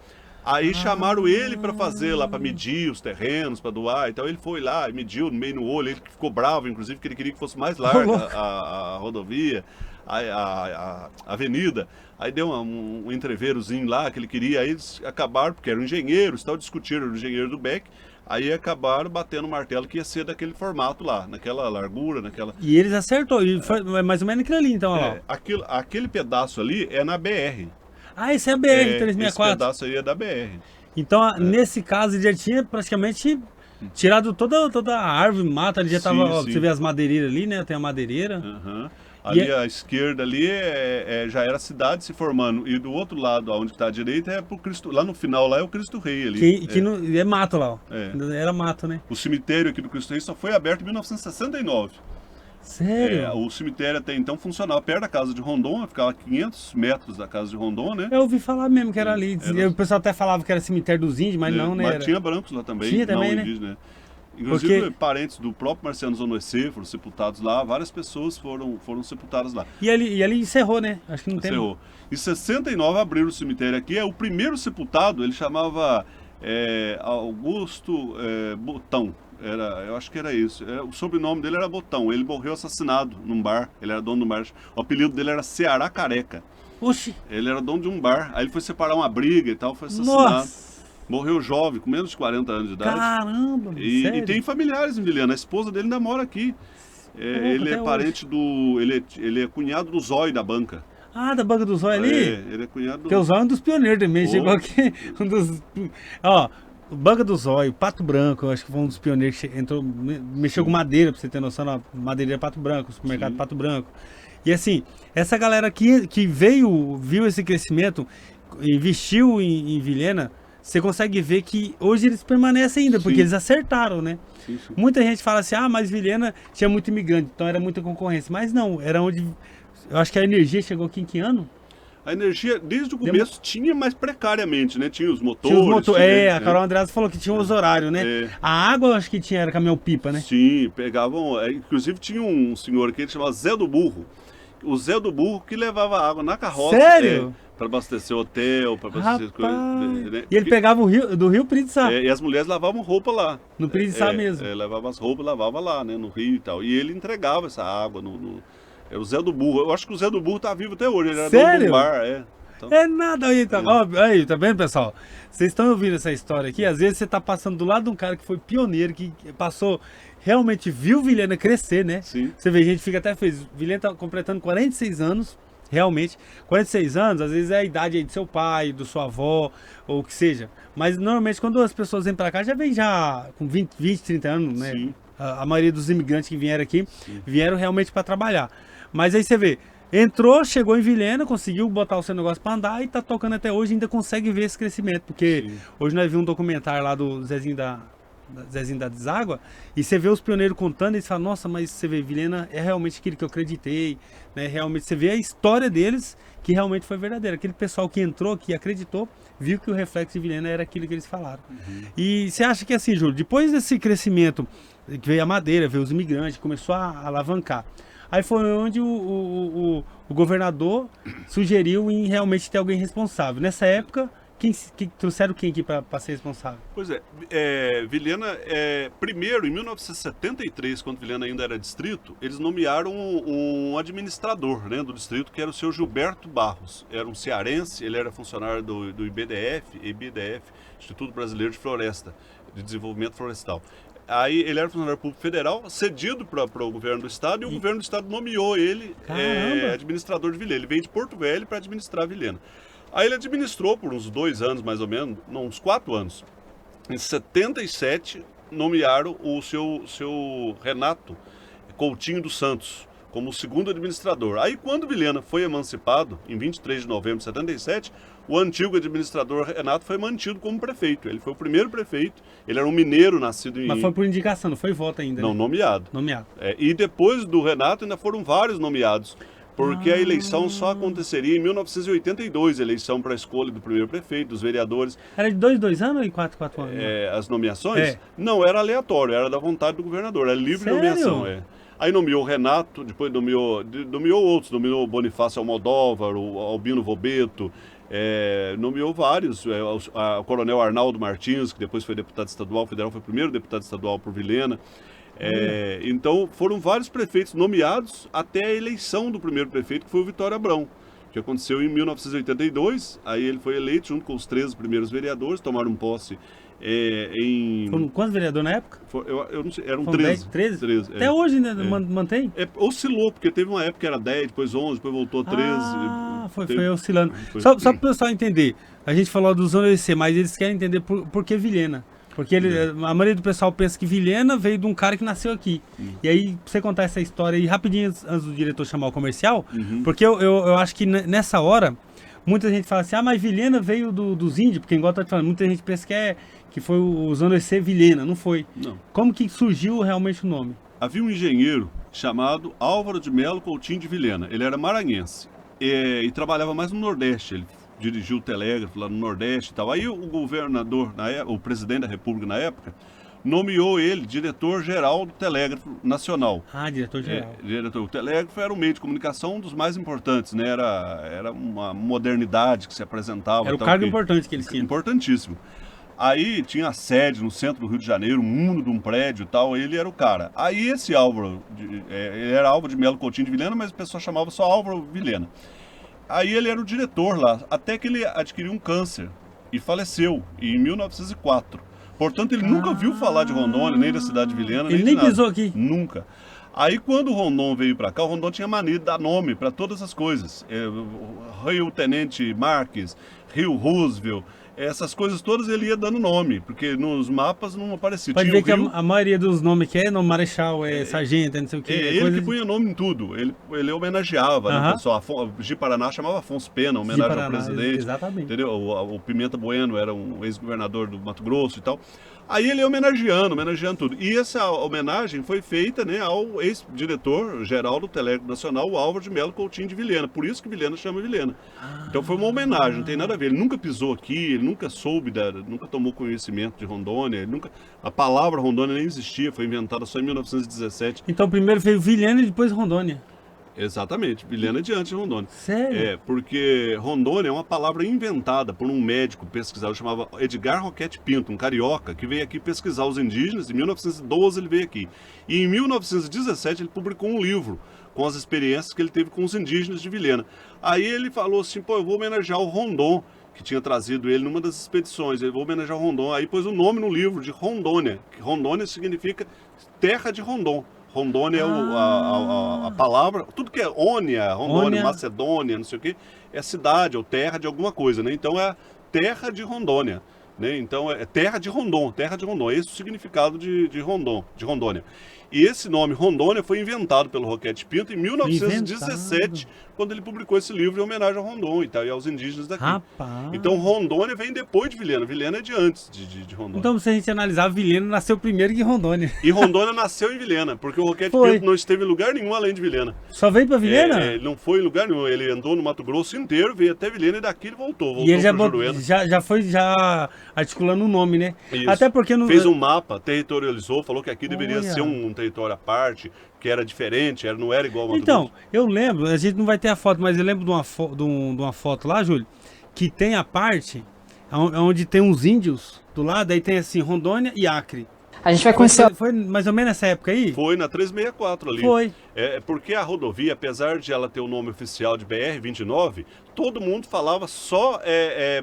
Aí chamaram ele para fazer lá, para medir os terrenos, para doar. Então ele foi lá e mediu no meio no olho. Ele ficou bravo, inclusive, que ele queria que fosse mais larga a rodovia, a avenida. Aí deu um entreveirozinho lá que ele queria. Aí eles acabaram, porque eram engenheiros, discutiram o engenheiro do BEC. Aí acabaram batendo o martelo que ia ser daquele formato lá, naquela largura, naquela... E eles acertou, e foi mais ou menos aquilo ali, então, ó. Aquele pedaço ali é na BR. Esse é a BR-364. Esse pedaço aí é da BR. Então, nesse caso, ele já tinha praticamente tirado toda a árvore, mata, ele já tava, ó, você vê as madeireiras ali, né, tem a madeireira. Ali à esquerda ali já era a cidade se formando. E do outro lado, onde está a direita, é pro Cristo. Lá no final lá é o Cristo Rei ali. Que não, é mato lá, ó. Era mato, né? O cemitério aqui do Cristo Rei só foi aberto em 1969. Sério? O cemitério até então funcionava perto da casa de Rondon, ficava a 500 metros da casa de Rondon, né? Eu ouvi falar mesmo que era ali. O pessoal até falava que era cemitério dos índios, mas não, né? Mas tinha brancos lá também. Tinha também, né? Indígena. Inclusive, parentes do próprio Marciano Zonoessê foram sepultados lá, várias pessoas foram sepultadas lá. E ali encerrou, né? Acho que não encerrou. Em 69 abriram o cemitério aqui, o primeiro sepultado, ele chamava Augusto Botão. Eu acho que era isso. O sobrenome dele era Botão. Ele morreu assassinado num bar. Ele era dono do bar. O apelido dele era Ceará Careca. Oxi! Ele era dono de um bar. Aí ele foi separar uma briga e tal, foi assassinado. Nossa. Morreu jovem, com menos de 40 anos de idade. Caramba! E tem familiares em Vilhena. A esposa dele ainda mora aqui. Ele é parente do... Ele é cunhado do Zóio da banca. Da banca do Zóio ali? Ele é cunhado do... Porque o Zóio é um dos pioneiros também. Chegou aqui, um dos... Ó... Banca do Zóio, Pato Branco, acho que foi um dos pioneiros que entrou, mexeu com madeira, pra você ter noção, madeireira Pato Branco, supermercado Pato Branco. E assim, essa galera aqui que viu esse crescimento, investiu em Vilhena, você consegue ver que hoje eles permanecem ainda, porque eles acertaram, né? Sim. Muita gente fala assim, mas Vilhena tinha muito imigrante, então era muita concorrência. Mas não, era onde, eu acho que a energia chegou aqui em que ano? A energia, desde o começo, tinha mais precariamente, né? Tinha os motores. A Carol Andreasa falou que tinha os horários, né? A água, eu acho que era caminhão-pipa, né? Sim, pegavam... inclusive tinha um senhor aqui que chamava Zé do Burro. O Zé do Burro que levava água na carroça. Sério? Para abastecer o hotel, para abastecer coisas. Né? E ele pegava do rio Piritiçá. E as mulheres lavavam roupa lá. No Piritiçá mesmo. Levavam as roupas e lavavam lá, né? No rio e tal. E ele entregava essa água Era o Zé do Burro. Eu acho que o Zé do Burro tá vivo até hoje. Ele era dono do bar, Então... É nada aí, tá? Aí, tá vendo, pessoal? Vocês estão ouvindo essa história aqui? Às vezes você tá passando do lado de um cara que foi pioneiro, que passou, realmente viu Vilhena crescer, né? Sim. Você vê, a gente fica até feliz. Vilhena tá completando 46 anos, realmente. 46 anos, às vezes é a idade aí do seu pai, do sua avó, ou o que seja. Mas normalmente quando as pessoas vêm pra cá, já vem com 20, 30 anos, né? Sim. A maioria dos imigrantes que vieram aqui, vieram realmente para trabalhar. Mas aí você vê, entrou, chegou em Vilhena, conseguiu botar o seu negócio para andar e tá tocando até hoje, ainda consegue ver esse crescimento. Porque hoje nós vimos um documentário lá do Zezinho da Deságua, e você vê os pioneiros contando, e você fala, nossa, mas você vê, Vilhena é realmente aquilo que eu acreditei, né? Realmente você vê a história deles, que realmente foi verdadeira. Aquele pessoal que entrou, que acreditou, viu que o reflexo de Vilhena era aquilo que eles falaram. E você acha que assim, Júlio, depois desse crescimento, que veio a madeira, veio os imigrantes, começou a alavancar, aí foi onde o governador sugeriu em realmente ter alguém responsável. Nessa época, trouxeram quem aqui para ser responsável? Pois é, Vilhena, primeiro, em 1973, quando Vilhena ainda era distrito, eles nomearam um administrador, né, do distrito, que era o seu Gilberto Barros. Era um cearense, ele era funcionário do IBDF, Instituto Brasileiro de Floresta, de Desenvolvimento Florestal. Aí ele era funcionário público federal, cedido para o governo do estado, e o governo do estado nomeou ele administrador de Vilhena. Ele veio de Porto Velho para administrar Vilhena. Aí ele administrou por uns 2 anos, mais ou menos, não, uns 4 anos. Em 77, nomearam o seu Renato Coutinho dos Santos como o segundo administrador. Aí quando Vilhena foi emancipado, em 23 de novembro de 77, o antigo administrador Renato foi mantido como prefeito. Ele foi o primeiro prefeito, ele era um mineiro nascido em... Mas foi por indicação, não foi voto ainda, Não, né? nomeado. Nomeado. E depois do Renato ainda foram vários nomeados. Porque a eleição só aconteceria em 1982, a eleição para a escolha do primeiro prefeito, dos vereadores. Era de 2 anos ou de 4 anos? As nomeações? Não, era aleatório, era da vontade do governador, era livre nomeação. Aí nomeou o Renato, depois nomeou outros, nomeou o Bonifácio Almodóvar, o Albino Vobeto, nomeou vários, o coronel Arnaldo Martins, que depois foi deputado estadual federal, foi o primeiro deputado estadual por Vilhena. Então foram vários prefeitos nomeados até a eleição do primeiro prefeito, que foi o Vitório Abrão, que aconteceu em 1982. Aí ele foi eleito junto com os 13 primeiros vereadores, tomaram posse Foram quantos vereadores na época? Eu não sei, eram 13. 13? Até hoje ainda mantém? Oscilou, porque teve uma época que era 10, depois 11, depois voltou a 13. Foi oscilando. Só para o pessoal entender, a gente falou do Zona EC, mas eles querem entender por que Vilhena. Porque a maioria do pessoal pensa que Vilhena veio de um cara que nasceu aqui. E aí, pra você contar essa história aí rapidinho antes do diretor chamar o comercial, porque eu acho que nessa hora, muita gente fala assim, mas Vilhena veio dos índios, porque igual eu tô te falando, muita gente pensa que foi o Zona EC Vilhena, não foi. Não. Como que surgiu realmente o nome? Havia um engenheiro chamado Álvaro de Melo Coutinho de Vilhena. Ele era maranhense e trabalhava mais no Nordeste. Ele dirigiu o telégrafo lá no Nordeste e tal. Aí o governador, o presidente da República na época, nomeou ele diretor-geral do Telégrafo Nacional. Diretor-geral. O telégrafo era um meio de comunicação um dos mais importantes, né? Era uma modernidade que se apresentava. Era o cargo importante que eles tinham. Importantíssimo. Aí tinha a sede no centro do Rio de Janeiro, um mundo de um prédio e tal, ele era o cara. Aí esse Álvaro, ele era Álvaro de Melo Coutinho de Vilhena, mas o pessoal chamava só Álvaro Vilhena. Aí ele era o diretor lá, até que ele adquiriu um câncer e faleceu em 1904. Portanto, ele nunca ouviu falar de Rondônia, nem da cidade de Vilhena, ele nem pisou aqui. Nunca. Aí quando o Rondon veio para cá, o Rondon tinha mania de dar nome para todas as coisas. Rio Tenente Marques, Rio Roosevelt, essas coisas todas ele ia dando nome, porque nos mapas não aparecia. Pode ver que a maioria dos nomes que é nome Marechal, Sargento, não sei o que. Ele que punha nome em tudo, ele homenageava, né, o pessoal. Ji-Paraná chamava Afonso Pena, homenagem ao presidente. Exatamente. Entendeu? O Pimenta Bueno era um ex-governador do Mato Grosso e tal. Aí ele ia homenageando tudo. E essa homenagem foi feita, né, ao ex-diretor-geral do Telégrafo Nacional, o Álvaro de Melo Coutinho de Vilhena. Por isso que Vilhena chama Vilhena. Então foi uma homenagem, não tem nada a ver. Ele nunca pisou aqui, ele nunca soube, nunca tomou conhecimento de Rondônia. A palavra Rondônia nem existia, foi inventada só em 1917. Então primeiro veio Vilhena e depois Rondônia. Exatamente, Vilhena é diante de Rondônia. Sério? Porque Rondônia é uma palavra inventada por um médico pesquisador chamado Edgar Roquette Pinto, um carioca, que veio aqui pesquisar os indígenas. Em 1912 ele veio aqui. E em 1917 ele publicou um livro com as experiências que ele teve com os indígenas de Vilhena. Aí ele falou assim, eu vou homenagear o Rondon, que tinha trazido ele numa das expedições. Eu vou homenagear o Rondon. Aí pôs o nome no livro de Rondônia, que Rondônia significa terra de Rondon. Rondônia é a palavra, tudo que é Rondônia, Macedônia, não sei o que, é cidade ou terra de alguma coisa, né? Então é a terra de Rondônia. né? Então é terra de Rondon, esse é o significado de Rondônia. E esse nome Rondônia foi inventado pelo Roquete Pinto em 1917, quando ele publicou esse livro em homenagem a Rondon e tal, e aos indígenas daqui. Rapaz. Então Rondônia vem depois de Vilhena. Vilhena é de antes de Rondônia. Então, se a gente analisar, Vilhena nasceu primeiro que Rondônia. E Rondônia nasceu em Vilhena, porque o Roquete Pinto não esteve em lugar nenhum além de Vilhena. Só veio pra Vilhena? Ele não foi em lugar nenhum, ele andou no Mato Grosso inteiro, veio até Vilhena e daqui ele voltou E ele pro já foi articulando um nome, né? Isso. Até porque... Fez um mapa, territorializou, falou que aqui deveria ser um território à parte, que era diferente, não era igual ao Mato Grosso. Eu lembro, a gente não vai ter a foto, mas eu lembro de uma foto lá, Júlio, que tem a parte onde tem uns índios do lado, aí tem assim, Rondônia e Acre. A gente vai conhecer... Foi mais ou menos nessa época aí? Foi na 364 ali. Foi. Porque a rodovia, apesar de ela ter o nome oficial de BR-29, todo mundo falava só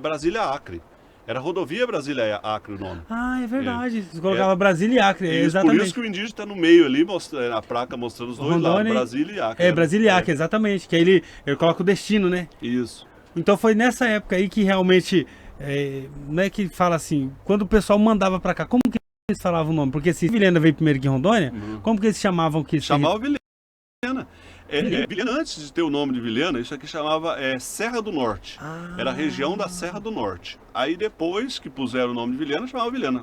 Brasília-Acre. Era rodovia Brasília-Acre o nome. Ah, é verdade. Você colocava Brasília e Acre, exatamente. Por isso que o indígena está no meio ali, a placa mostrando os dois lados, Brasília e Acre. Brasília e Acre, exatamente. Que aí ele coloca o destino, né? Isso. Então foi nessa época aí que realmente, não é que fala assim, quando o pessoal mandava pra cá, como que eles falavam o nome? Porque se Vilhena veio primeiro que Rondônia, como que eles chamavam que... Chamava Vilhena. Vilhena, antes de ter o nome de Vilhena, isso aqui chamava Serra do Norte. Era a região da Serra do Norte. Aí depois que puseram o nome de Vilhena, chamava Vilhena.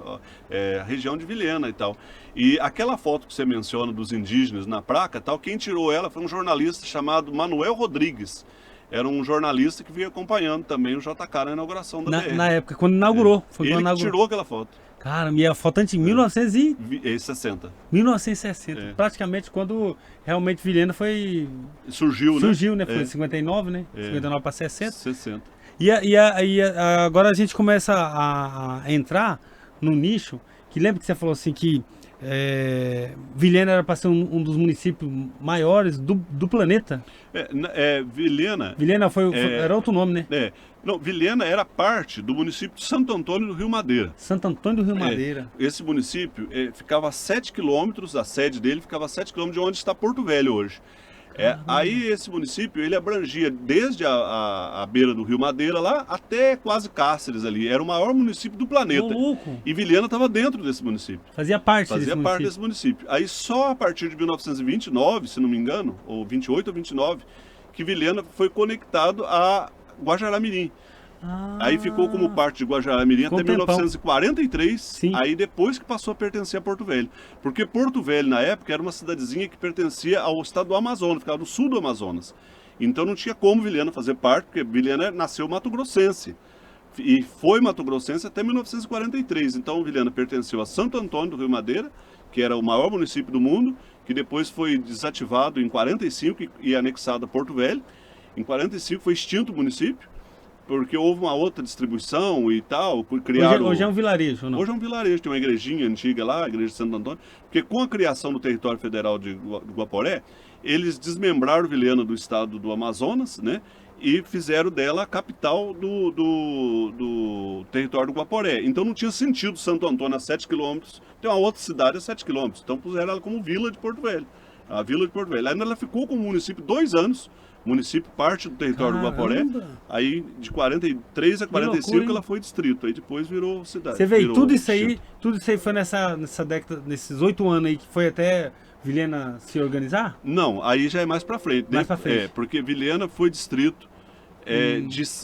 Região de Vilhena e tal. E aquela foto que você menciona dos indígenas na placa, tal, quem tirou ela foi um jornalista chamado Manuel Rodrigues. Era um jornalista que vinha acompanhando também o JK na inauguração da BR. Na época, quando inaugurou. Foi Ele quando tirou aquela foto. Cara, e a foto antes em 1960. 1960. Praticamente quando realmente Vilhena foi... Surgiu, né? Foi 59, né? 59 para 60. 60. E agora a gente começa a entrar no nicho, que lembra que você falou assim que Vilhena era para ser um dos municípios maiores do planeta? Vilhena era outro nome, né? Não, Vilhena era parte do município de Santo Antônio do Rio Madeira. Santo Antônio do Rio Madeira. Esse município ficava a 7 quilômetros, a sede dele ficava a 7 quilômetros de onde está Porto Velho hoje. Aí esse município, ele abrangia desde a beira do Rio Madeira lá até quase Cáceres ali. Era o maior município do planeta. E Vilhena estava dentro desse município. Fazia parte desse município. Aí só a partir de 1929, se não me engano, ou 28 ou 29, que Vilhena foi conectado a Guajará-Mirim. Aí ficou como parte de Guajará-Mirim até 1943, Sim. Aí depois que passou a pertencer a Porto Velho. Porque Porto Velho, na época, era uma cidadezinha que pertencia ao estado do Amazonas, ficava no sul do Amazonas. Então não tinha como Vilhena fazer parte, porque Vilhena nasceu mato-grossense. E foi mato-grossense até 1943. Então Vilhena pertenceu a Santo Antônio do Rio Madeira, que era o maior município do mundo, que depois foi desativado em 45 e anexado a Porto Velho. Em 45 foi extinto o município, porque houve uma outra distribuição e tal, Hoje é um vilarejo, não? Hoje é um vilarejo, tem uma igrejinha antiga lá, a igreja de Santo Antônio, porque com a criação do território federal de Guaporé, eles desmembraram Vilhena do estado do Amazonas, né, e fizeram dela a capital do território do Guaporé. Então não tinha sentido Santo Antônio a 7 quilômetros, tem uma outra cidade a 7 quilômetros, então puseram ela como vila de Porto Velho, a vila de Porto Velho. Ainda ela ficou como município 2 anos, município parte do território do Guaporé, aí de 43 a 45 ela foi distrito, aí depois virou cidade. Você vê, tudo isso aí foi nessa década, nesses 8 anos aí que foi até Vilhena se organizar? Não, aí já é mais pra frente. Mais pra frente. Porque Vilhena foi distrito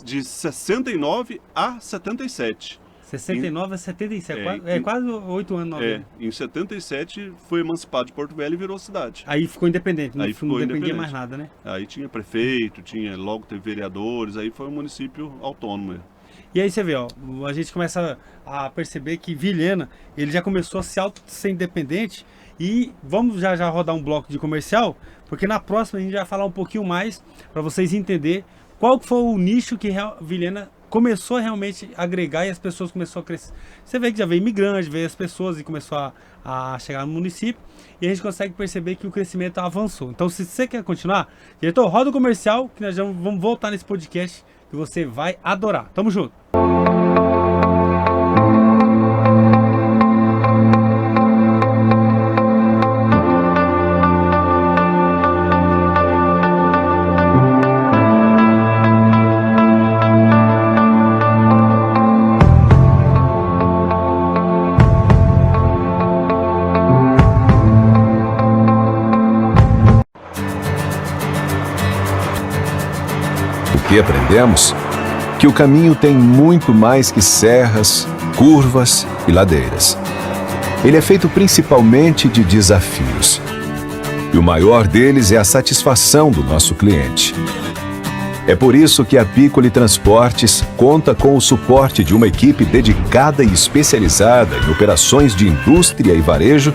de 69 a 77. 69 a 77, quase 8 anos. Em 77 foi emancipado de Porto Velho e virou cidade. Aí ficou independente, não dependia mais nada, né? Aí tinha prefeito, logo teve vereadores, aí foi um município autônomo. E aí você vê, a gente começa a perceber que Vilhena, ele já começou a ser independente, e vamos já rodar um bloco de comercial, porque na próxima a gente vai falar um pouquinho mais, para vocês entenderem qual foi o nicho que Vilhena começou a realmente agregar e as pessoas começaram a crescer. Você vê que já veio imigrante, veio as pessoas e começou a chegar no município, e a gente consegue perceber que o crescimento avançou. Então, se você quer continuar, diretor, roda o comercial, que nós já vamos voltar nesse podcast, que você vai adorar. Tamo junto! O que aprendemos? Que o caminho tem muito mais que serras, curvas e ladeiras. Ele é feito principalmente de desafios. E o maior deles é a satisfação do nosso cliente. É por isso que a Piccoli Transportes conta com o suporte de uma equipe dedicada e especializada em operações de indústria e varejo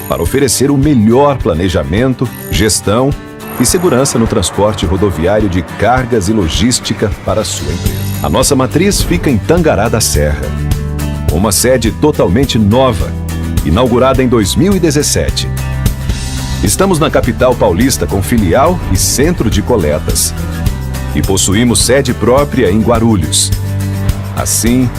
para oferecer o melhor planejamento, gestão e segurança no transporte rodoviário de cargas e logística para a sua empresa. A nossa matriz fica em Tangará da Serra, uma sede totalmente nova, inaugurada em 2017. Estamos na capital paulista com filial e centro de coletas. E possuímos sede própria em Guarulhos. Assim,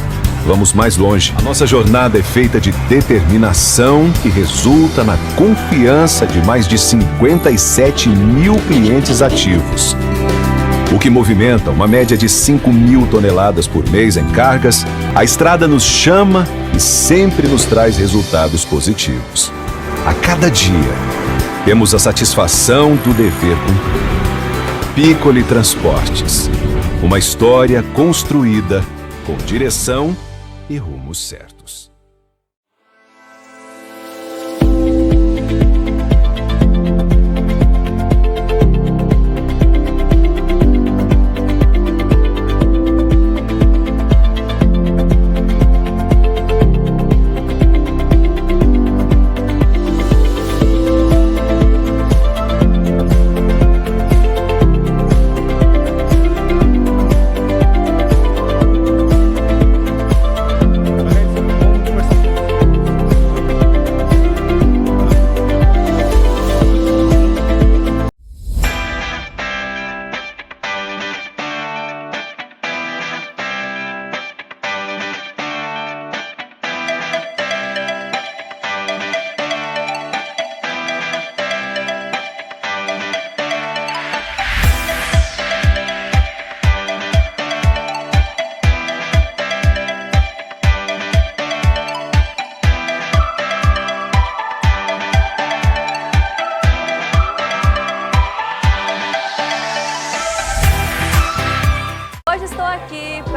vamos mais longe. A nossa jornada é feita de determinação que resulta na confiança de mais de 57 mil clientes ativos. O que movimenta uma média de 5.000 toneladas por mês em cargas, a estrada nos chama e sempre nos traz resultados positivos. A cada dia, temos a satisfação do dever cumprido. Piccoli Transportes, uma história construída com direção e rumos certos.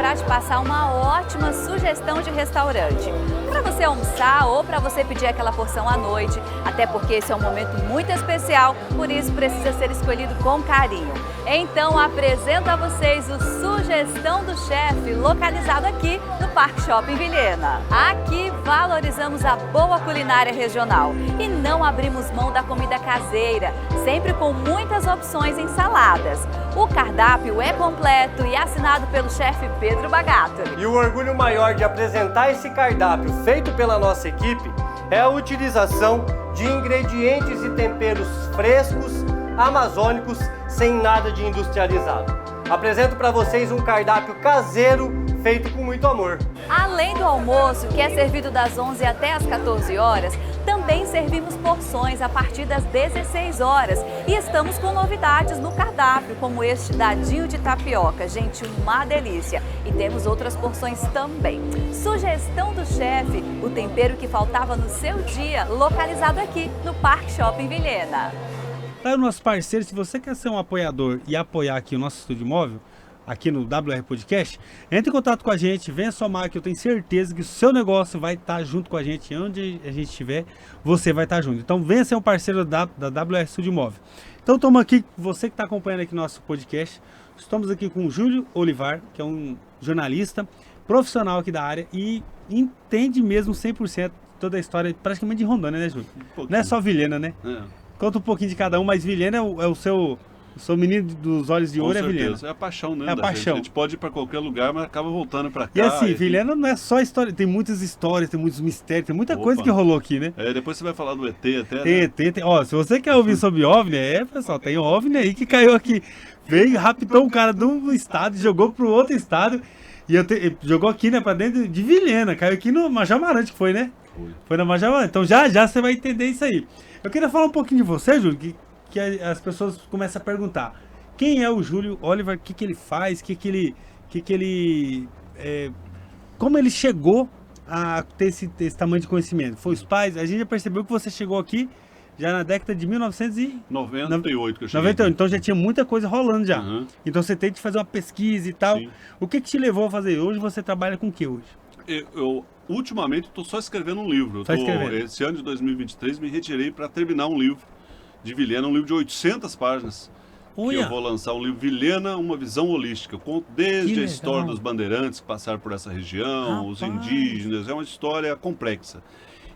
para te passar uma ótima sugestão de restaurante. Para você almoçar ou para você pedir aquela porção à noite, até porque esse é um momento muito especial, por isso precisa ser escolhido com carinho. Então apresento a vocês o Sugestão do Chefe, localizado aqui no Parque Shopping Vilhena. Aqui valorizamos a boa culinária regional e não abrimos mão da comida caseira, sempre com muitas opções em saladas. O cardápio é completo e assinado pelo chefe Pedro Bagatoli. E o orgulho maior de apresentar esse cardápio feito pela nossa equipe é a utilização de ingredientes e temperos frescos, amazônicos, sem nada de industrializado. Apresento para vocês um cardápio caseiro feito com muito amor. Além do almoço, que é servido das 11 até as 14 horas, também servimos porções a partir das 16 horas. E estamos com novidades no cardápio, como este dadinho de tapioca. Gente, uma delícia! E temos outras porções também. Sugestão do chefe, o tempero que faltava no seu dia, localizado aqui no Parque Shopping Vilhena. Para o nosso parceiro, se você quer ser um apoiador e apoiar aqui o nosso estúdio móvel, aqui no WR Podcast, entre em contato com a gente, venha somar, que eu tenho certeza que o seu negócio vai estar junto com a gente, onde a gente estiver, você vai estar junto. Então venha ser um parceiro da WR Studio Móvel. Então estamos aqui, você que está acompanhando aqui nosso podcast, estamos aqui com o Júlio Olivar, que é um jornalista profissional aqui da área e entende mesmo 100% toda a história, praticamente de Rondônia, né, Júlio? Não é só Vilhena, né? Conta um pouquinho de cada um, mas Vilhena é o seu menino dos olhos de ouro, é Vilhena. É a paixão, né? É a paixão. A gente pode ir para qualquer lugar, mas acaba voltando para cá. E assim, Vilhena não é só história, tem muitas histórias, tem muitos mistérios, tem muita coisa que rolou aqui, né? Depois você vai falar do ET até, né? Tem. Ó, se você quer ouvir sobre OVNI, pessoal, tem OVNI aí que caiu aqui. Veio, raptou um cara de um estado, jogou pro outro estado, e jogou aqui, né, pra dentro de Vilhena, caiu aqui no Majamarante, que foi, né? Foi na Majamarante. Então já você vai entender isso aí. Eu queria falar um pouquinho de você, Júlio, que as pessoas começam a perguntar. Quem é o Júlio Olivar? O que ele faz? Como ele chegou a ter esse tamanho de conhecimento? Foi os pais? A gente já percebeu que você chegou aqui já na década de 98 que eu cheguei. 98, então já tinha muita coisa rolando já. Uhum. Então você tem que fazer uma pesquisa e tal. Sim. O que te levou a fazer? Hoje você trabalha com o que hoje? Eu ultimamente estou só escrevendo um livro. Só escrevendo. Esse ano de 2023 me retirei para terminar um livro de Vilhena, um livro de 800 páginas. Que Olha. eu vou lançar um livro Vilhena, uma visão holística. Eu conto desde a história dos bandeirantes que passaram por essa região, os indígenas. É uma história complexa.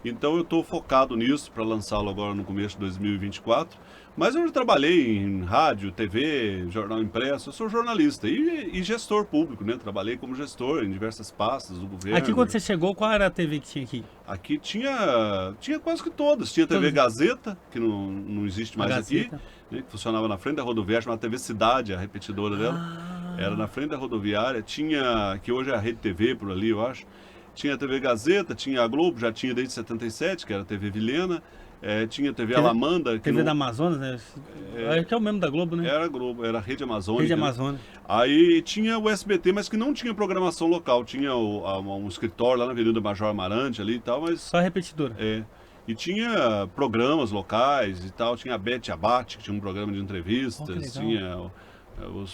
Então eu estou focado nisso para lançá-lo agora no começo de 2024. Mas eu já trabalhei em rádio, TV, jornal impresso. Eu sou jornalista e gestor público, né? Trabalhei como gestor em diversas pastas do governo. Aqui quando você chegou, qual era a TV que tinha aqui? Aqui tinha quase que todas. Tinha TV Gazeta, que não existe mais aqui, né, que funcionava na frente da rodoviária, chamada TV Cidade, a repetidora dela. Era na frente da rodoviária. Tinha, que hoje é a Rede TV por ali, eu acho. Tinha a TV Gazeta, tinha a Globo, já tinha desde 77, que era a TV Vilhena. Tinha a TV Alamanda. TV da Amazonas, né? Que é o mesmo da Globo, né? Era a Globo, era a Rede Amazônica. Rede Amazônica. Aí tinha o SBT, mas que não tinha programação local. Tinha um escritório lá na Avenida Major Amarante ali e tal, mas... Só repetidora. E tinha programas locais e tal. Tinha a Bete Abate, que tinha um programa de entrevistas. Tinha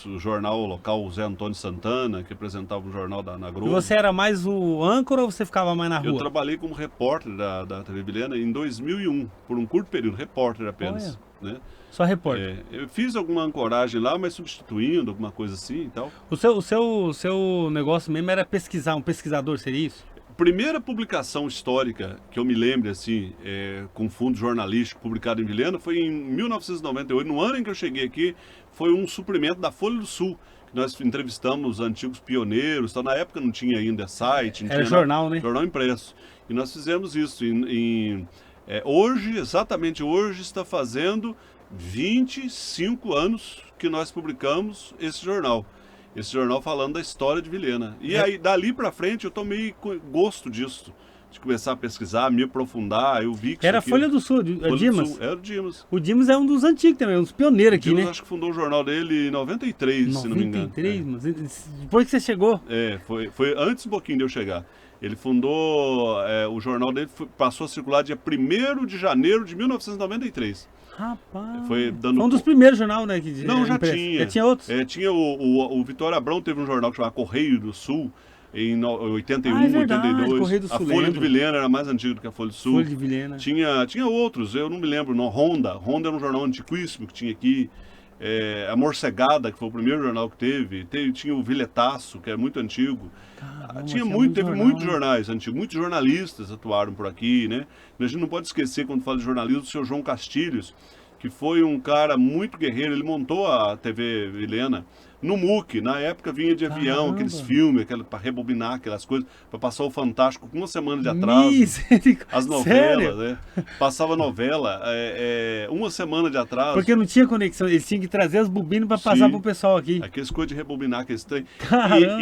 o jornal local, o Zé Antônio Santana, que apresentava o jornal na Globo. E você era mais o âncora ou você ficava mais na rua? Eu trabalhei como repórter da TV Vilhena em 2001, por um curto período, repórter apenas. Né? Só repórter? Eu fiz alguma ancoragem lá, mas substituindo, alguma coisa assim e tal. O seu negócio mesmo era pesquisar, um pesquisador, seria isso? Primeira publicação histórica que eu me lembro, assim, com fundo jornalístico publicado em Vilhena, foi em 1998, no ano em que eu cheguei aqui, foi um suplemento da Folha do Sul, que nós entrevistamos antigos pioneiros, então, na época não tinha ainda site, não era tinha jornal, nada, né? Jornal impresso. E nós fizemos isso. Hoje, exatamente hoje, está fazendo 25 anos que nós publicamos esse jornal. Esse jornal falando da história de Vilhena. E aí, dali pra frente, eu tomei gosto disso. De começar a pesquisar, me aprofundar, eu vi que era isso aqui... Folha do Sul, o Dimas? Era o Dimas. O Dimas é um dos antigos também, um dos pioneiros aqui, Dimas, né? acho que fundou o jornal dele em 93, se não me engano. 93, mas depois que você chegou? Foi antes um pouquinho de eu chegar. Ele fundou, o jornal dele passou a circular dia 1º de janeiro de 1993. Rapaz, foi um dos primeiros jornais, né? Não, já tinha. Já tinha outros? Tinha o Vitória Abrão, teve um jornal que chamava Correio do Sul, em 81, verdade, 82. Correio do Sul, a Folha lembro. de Vilhena era mais antiga do que a Folha do Sul. Folha de Vilhena. Tinha outros, eu não me lembro, Honda era um jornal antiquíssimo que tinha aqui. A Morcegada, que foi o primeiro jornal que teve. Tinha o Vilhetaço, que é muito antigo. Caramba, Teve muitos jornais antigos, muitos jornalistas atuaram por aqui, né? A gente não pode esquecer, quando fala de jornalismo, do seu João Castilhos, que foi um cara muito guerreiro. Ele montou a TV Vilhena no MUC. Na época vinha de avião, aqueles filmes, para rebobinar aquelas coisas, para passar o Fantástico com uma semana de atraso. As novelas, né? Passava novela, uma semana de atraso. Porque não tinha conexão, eles tinham que trazer as bobinas para passar pro pessoal aqui. Aquelas coisas de rebobinar que eles têm. Caramba!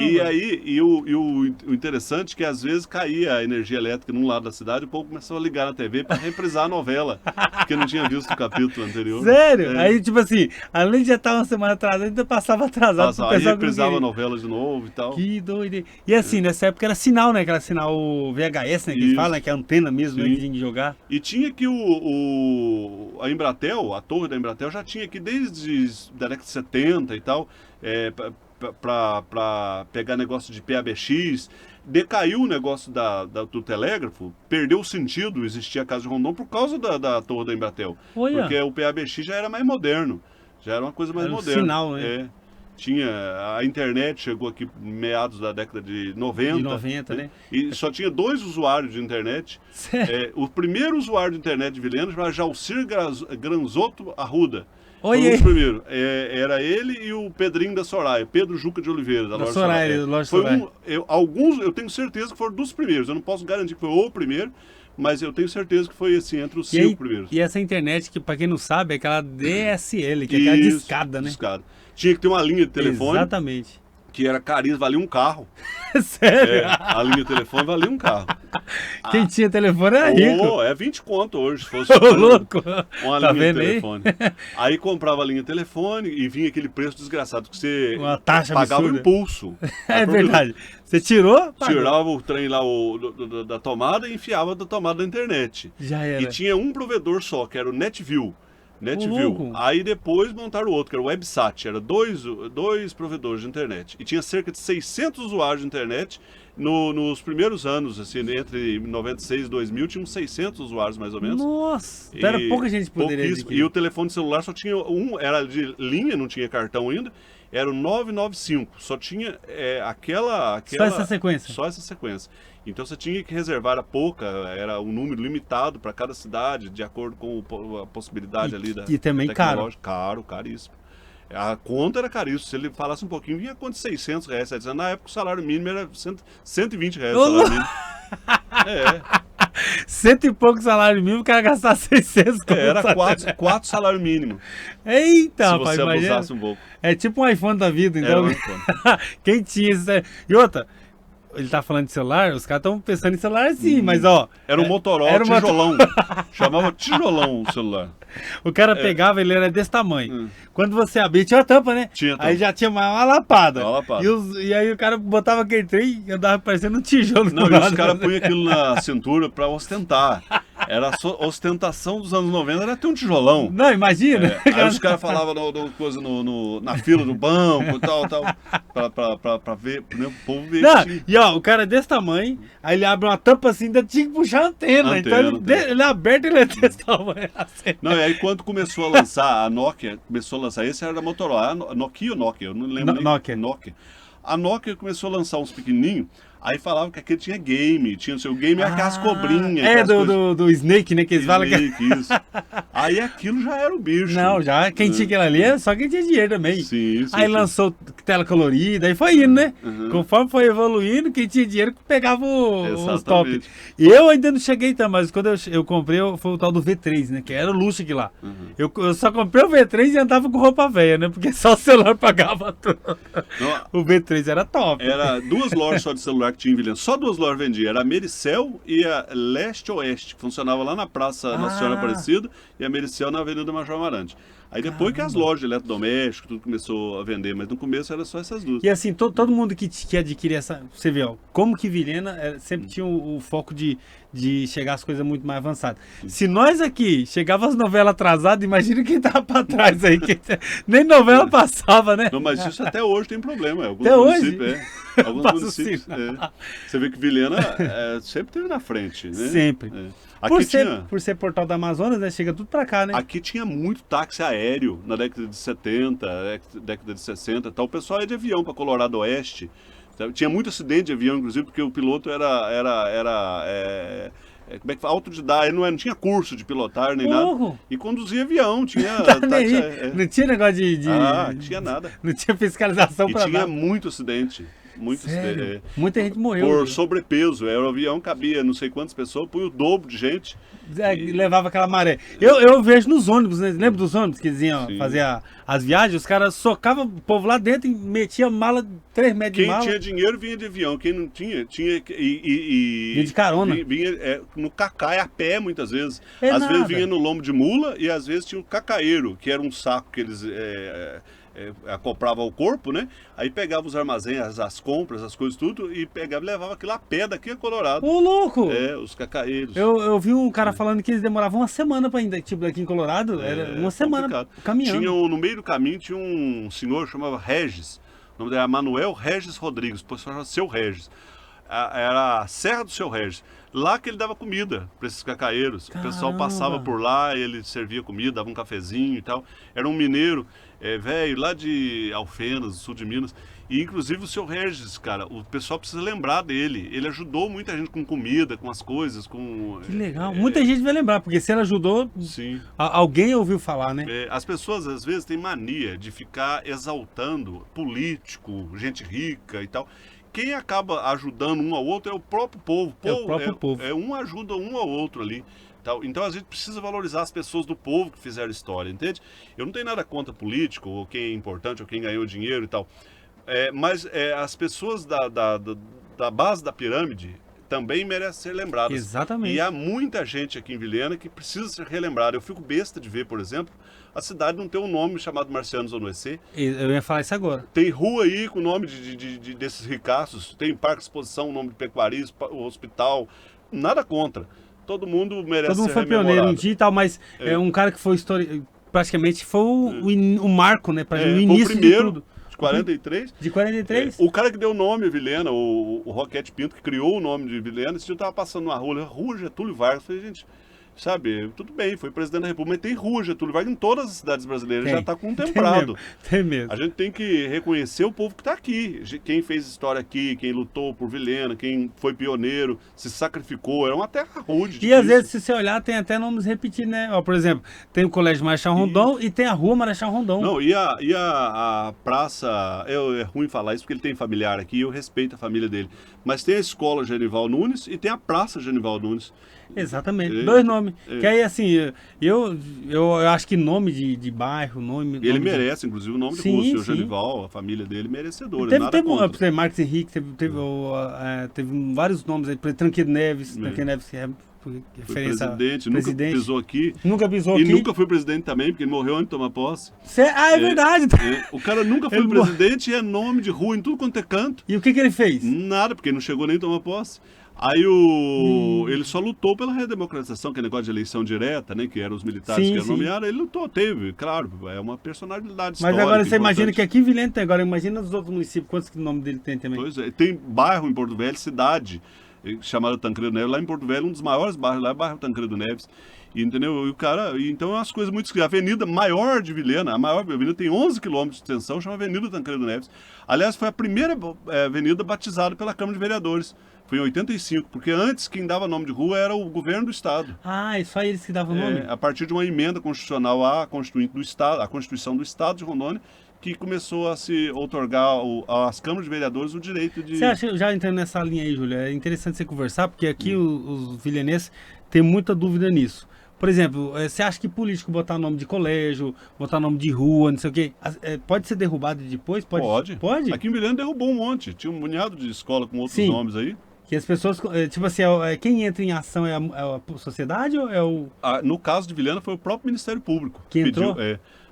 O interessante é que às vezes caía a energia elétrica num lado da cidade e o povo começou a ligar na TV para reprisar a novela, porque não tinha visto o capítulo anterior. Sério? Aí, tipo assim, além de já estar uma semana atrasada, ainda passava atrasado. Aí reprisava a novela de novo e tal. Que doido. E assim, nessa época era sinal, né? Aquela sinal VHS, né? Que eles falam, né? Que é a antena mesmo, né? Que tinha que jogar. E tinha que a Embratel, a torre da Embratel, já tinha aqui desde a década de 70 e tal, para pegar negócio de PABX. Decaiu o negócio do telégrafo, perdeu o sentido existir a Casa de Rondon por causa da torre da Embratel. Olha. Porque o PABX já era mais moderno, já era uma coisa mais moderna. Sinal, né? A internet chegou aqui em meados da década de 90. De 90, né? E só tinha 2 usuários de internet. O primeiro usuário de internet de Vilhena chamava Jalcir Granzotto Arruda. Foi o primeiro. Era ele e o Pedrinho da Soraya, Pedro Juca de Oliveira, da Loja Soraya. Eu tenho certeza que foram dos primeiros. Eu não posso garantir que foi o primeiro, mas eu tenho certeza que foi assim, entre os 5 primeiros. E essa internet, que para quem não sabe, é aquela DSL, que é aquela discada, né? Discada. Tinha que ter uma linha de telefone. Exatamente. Que era caríssimo, valia um carro. Sério? A linha de telefone valia um carro. Quem tinha telefone era rico. É 20 conto hoje, se fosse Ô, louco. uma Tá linha de vendo aí? telefone. Aí comprava a linha de telefone e vinha aquele preço desgraçado que você Uma taxa pagava o absurda. impulso. É verdade. Você tirou? Pagou. Tirava o trem lá da tomada e enfiava da tomada da internet. Já era. E tinha um provedor só, que era o NetView. louco. Aí depois montaram outro, que era o WebSat. Era dois provedores de internet. E tinha cerca de 600 usuários de internet. Nos primeiros anos, assim, entre 96 e 2000, tinha uns 600 usuários mais ou menos. Nossa, então era pouca gente que poderia pouquíssimo. adquirir. E o telefone celular só tinha um, era de linha, não tinha cartão ainda. Era o 995, só tinha aquela... Só essa sequência. Só essa sequência. Então você tinha que reservar, era pouca, era um número limitado para cada cidade, de acordo com a possibilidade ali da E também tecnológica. Caríssimo. A conta era caríssima. Se ele falasse um pouquinho, vinha quanto? 600 reais. Na época o salário mínimo era 120 reais. O salário mínimo. 100 e pouco salário mínimo, o cara gastar 600 Era 4 salário mínimo. Eita, se rapaz, você imagina. abusasse um pouco. É tipo um iPhone da vida, Era então. um iPhone. Quem tinha esse... E outra, ele tá falando de celular, os caras estão pensando em celular assim, mas ó... Era um Motorola era uma- tijolão. Chamava tijolão o celular. O cara pegava, ele era desse tamanho. Quando você abria, tinha a tampa, né? Tinha a tampa. Aí já tinha uma lapada. Uma lapada. E aí o cara botava aquele trem e andava parecendo um tijolo. Não, do e os lado. caras punham aquilo na cintura pra ostentar. Era a ostentação dos anos 90, era ter um tijolão. Não, imagina. Aí os caras falavam na fila do banco e tal, pra ver, né, o povo ver. Não, que tinha. e ó, o cara é desse tamanho, aí ele abre uma tampa assim, ainda tinha que puxar a antena. Então Antena. ele é aberto, ele é desse tamanho. Assim. Não, e aí quando começou a lançar, a Nokia começou a lançar, esse era da Motorola, a Nokia ou Nokia, eu não lembro nem. Nokia. A Nokia começou a lançar uns pequenininhos, aí falava que aquele tinha game, tinha o seu game, era aquelas cobrinhas. É, aquelas coisas- do Snake, né, que eles falam que... Snake, isso. Aí aquilo já era o bicho. Não, já, quem tinha aquilo ali é só quem tinha dinheiro também. Sim, sim, Aí sim. lançou tela colorida, aí foi indo, né? Uhum. Conforme foi evoluindo, quem tinha dinheiro pegava os top. Exatamente. Eu ainda não cheguei tanto, mas quando eu comprei, foi o tal do V3, né? Que era o luxo aqui lá. Uhum. Eu só comprei o V3 e andava com roupa velha, né? Porque só o celular pagava tudo. Não, O V3 era top. era 2 lojas só de celular que tinha em Vilhena. Só 2 lojas vendiam. Era a Mericel e a Leste Oeste, que funcionava lá na Praça Nossa Senhora Aparecida, e a Mericel na Avenida Major Amarante. Aí depois que as lojas de eletrodomésticos, tudo começou a vender, mas no começo era só essas duas. E assim, todo mundo que adquiria essa. Você vê, ó, como que Vilhena sempre tinha o foco de chegar às coisas muito mais avançadas. Se nós aqui chegava as novelas atrasadas, imagina quem tava pra trás aí. Que nem novela passava, né? Não, mas isso até hoje tem problema. Alguns Até hoje? municípios, Alguns Passa o municípios. sinal. Você vê que Vilhena sempre esteve na frente, né? Sempre. Aqui Por ser portal da Amazonas, né? Chega tudo pra cá, né? Aqui tinha muito táxi aéreo na década de 70, década de 60 e tal. O pessoal ia de avião para Colorado Oeste. Sabe? Tinha muito acidente de avião, inclusive, porque o piloto como é que fala? Autodidata, ele não tinha curso de pilotar nem Porra. nada. E conduzia avião, tinha Tá nem táxi aí. Não tinha negócio de. tinha nada. Não tinha fiscalização E pra tinha nada. muito acidente. Muito Sério? acidente. Muita gente morreu. Por viu? sobrepeso. O avião cabia não sei quantas pessoas, põe o dobro de gente. Levava aquela maré. Eu vejo nos ônibus, né? Lembra dos ônibus que diziam Sim. fazer as viagens? Os caras socavam o povo lá dentro e metia mala, 3 metros de Quem mala. tinha dinheiro vinha de avião, quem não tinha, Vinha de carona. Vinha no cacai a pé muitas vezes. É Às nada. vezes vinha no lombo de mula e às vezes tinha o cacaeiro, que era um saco que eles acopravam ao corpo, né? Aí pegava os armazéns, as compras, as coisas tudo, e pegava e levava aquilo a pé daqui a Colorado. Ô, louco! Os cacaeiros. Eu vi um cara falando que eles demoravam uma semana pra ir, tipo, daqui em Colorado. Era uma semana complicado. caminhando. No meio do caminho tinha um senhor que chamava Regis. O nome dele era Manuel Regis Rodrigues, depois chamava Seu Regis. Era a Serra do Seu Regis. Lá que ele dava comida para esses cacaeiros. O pessoal Caramba. passava por lá, ele servia comida, dava um cafezinho e tal. Era um mineiro, velho, lá de Alfenas, sul de Minas. E inclusive o Seu Regis, cara, o pessoal precisa lembrar dele. Ele ajudou muita gente com comida, com as coisas, com... Que legal. Muita gente vai lembrar, porque se ele ajudou, Sim. alguém ouviu falar, né? As pessoas às vezes têm mania de ficar exaltando político, gente rica e tal. Quem acaba ajudando um ao outro é o próprio povo. É o próprio povo. Um ajuda um ao outro ali. Então a gente precisa valorizar as pessoas do povo que fizeram história, entende? Eu não tenho nada contra político, ou quem é importante, ou quem ganhou dinheiro e tal. Mas as pessoas da base da pirâmide também merecem ser lembradas. Exatamente. E há muita gente aqui em Vilhena que precisa ser relembrada. Eu fico besta de ver, por exemplo, a cidade não tem um nome chamado Marciano Zonoessê. Eu ia falar isso agora. Tem rua aí com o nome desses ricaços, tem parque de exposição, o nome de pecuarista, o hospital, nada contra. Todo mundo merece Todo mundo ser foi pioneiro um rememorado. dia e tal, mas é um cara que foi praticamente foi o marco, né? Para o Foi o início primeiro, de tudo. de 43. De 43? O cara que deu o nome a Vilhena, o Roquete Pinto, que criou o nome de Vilhena, esse dia eu tava passando na rua Getúlio Vargas, eu falei, gente, sabe, tudo bem, foi presidente da República, mas tem rua Getúlio Vargas em todas as cidades brasileiras, já está contemplado. Tem mesmo. A gente tem que reconhecer o povo que está aqui, quem fez história aqui, quem lutou por Vilhena, quem foi pioneiro, se sacrificou, era uma terra rude. E difícil. às vezes, se você olhar, tem até nomes repetidos, né? Ó, por exemplo, tem o Colégio Marechal Rondon e tem a Rua Marechal Rondon. Não, e a praça, é ruim falar isso porque ele tem familiar aqui, eu respeito a família dele, mas tem a escola Genival Nunes e tem a praça Genival Nunes. Exatamente, dois nomes. É. Que aí, assim, eu acho que nome de bairro, nome... Ele nome merece, inclusive, o nome de Sim, Rússio, o sim. Genival, a família dele, merecedora, Teve, nada contra. por exemplo, Marcos Henrique, teve vários nomes aí, por exemplo, Tranquedo Neves, Tranquedo Neves, que é Foi referência a presidente, nunca pisou aqui. Nunca pisou E aqui. nunca foi presidente também, porque ele morreu antes de tomar posse. É verdade. O cara nunca foi Ele presidente e é nome de rua em tudo quanto é canto. E o que ele fez? Nada, porque ele não chegou nem a tomar posse. Aí ele só lutou pela redemocratização, que é negócio de eleição direta, né? Que eram os militares Sim, que eram sim. nomeados. Ele lutou, teve, claro, é uma personalidade Mas histórica. agora você imagina importante. que aqui em Vilhena tem, agora imagina nos outros municípios, quantos que o nome dele tem também. Pois é, tem bairro em Porto Velho, cidade, chamada Tancredo Neves. Lá em Porto Velho, um dos maiores bairros lá é o bairro Tancredo Neves. E, entendeu? E o cara, então é umas coisas muito esquisitas. A avenida maior de Vilhena, a maior avenida tem 11 quilômetros de extensão, chama Avenida Tancredo Neves. Aliás, foi a primeira avenida batizada pela Câmara de Vereadores. Foi em 85, porque antes quem dava nome de rua era o governo do estado. Ah, é só eles que davam o nome? A partir de uma emenda constitucional à Constituição do Estado de Rondônia, que começou a se outorgar às câmaras de vereadores o direito de... Você acha, já entrando nessa linha aí, Júlio, é interessante você conversar, porque aqui os vilhenenses têm muita dúvida nisso. Por exemplo, você acha que político botar nome de colégio, botar nome de rua, não sei o quê, pode ser derrubado depois? Pode. Pode? Aqui em Vilhena derrubou um monte. Tinha um punhado de escola com outros Sim. nomes aí. Que as pessoas, tipo assim, quem entra em ação é a sociedade ou é o... No caso de Vilhena foi o próprio Ministério Público Que entrou?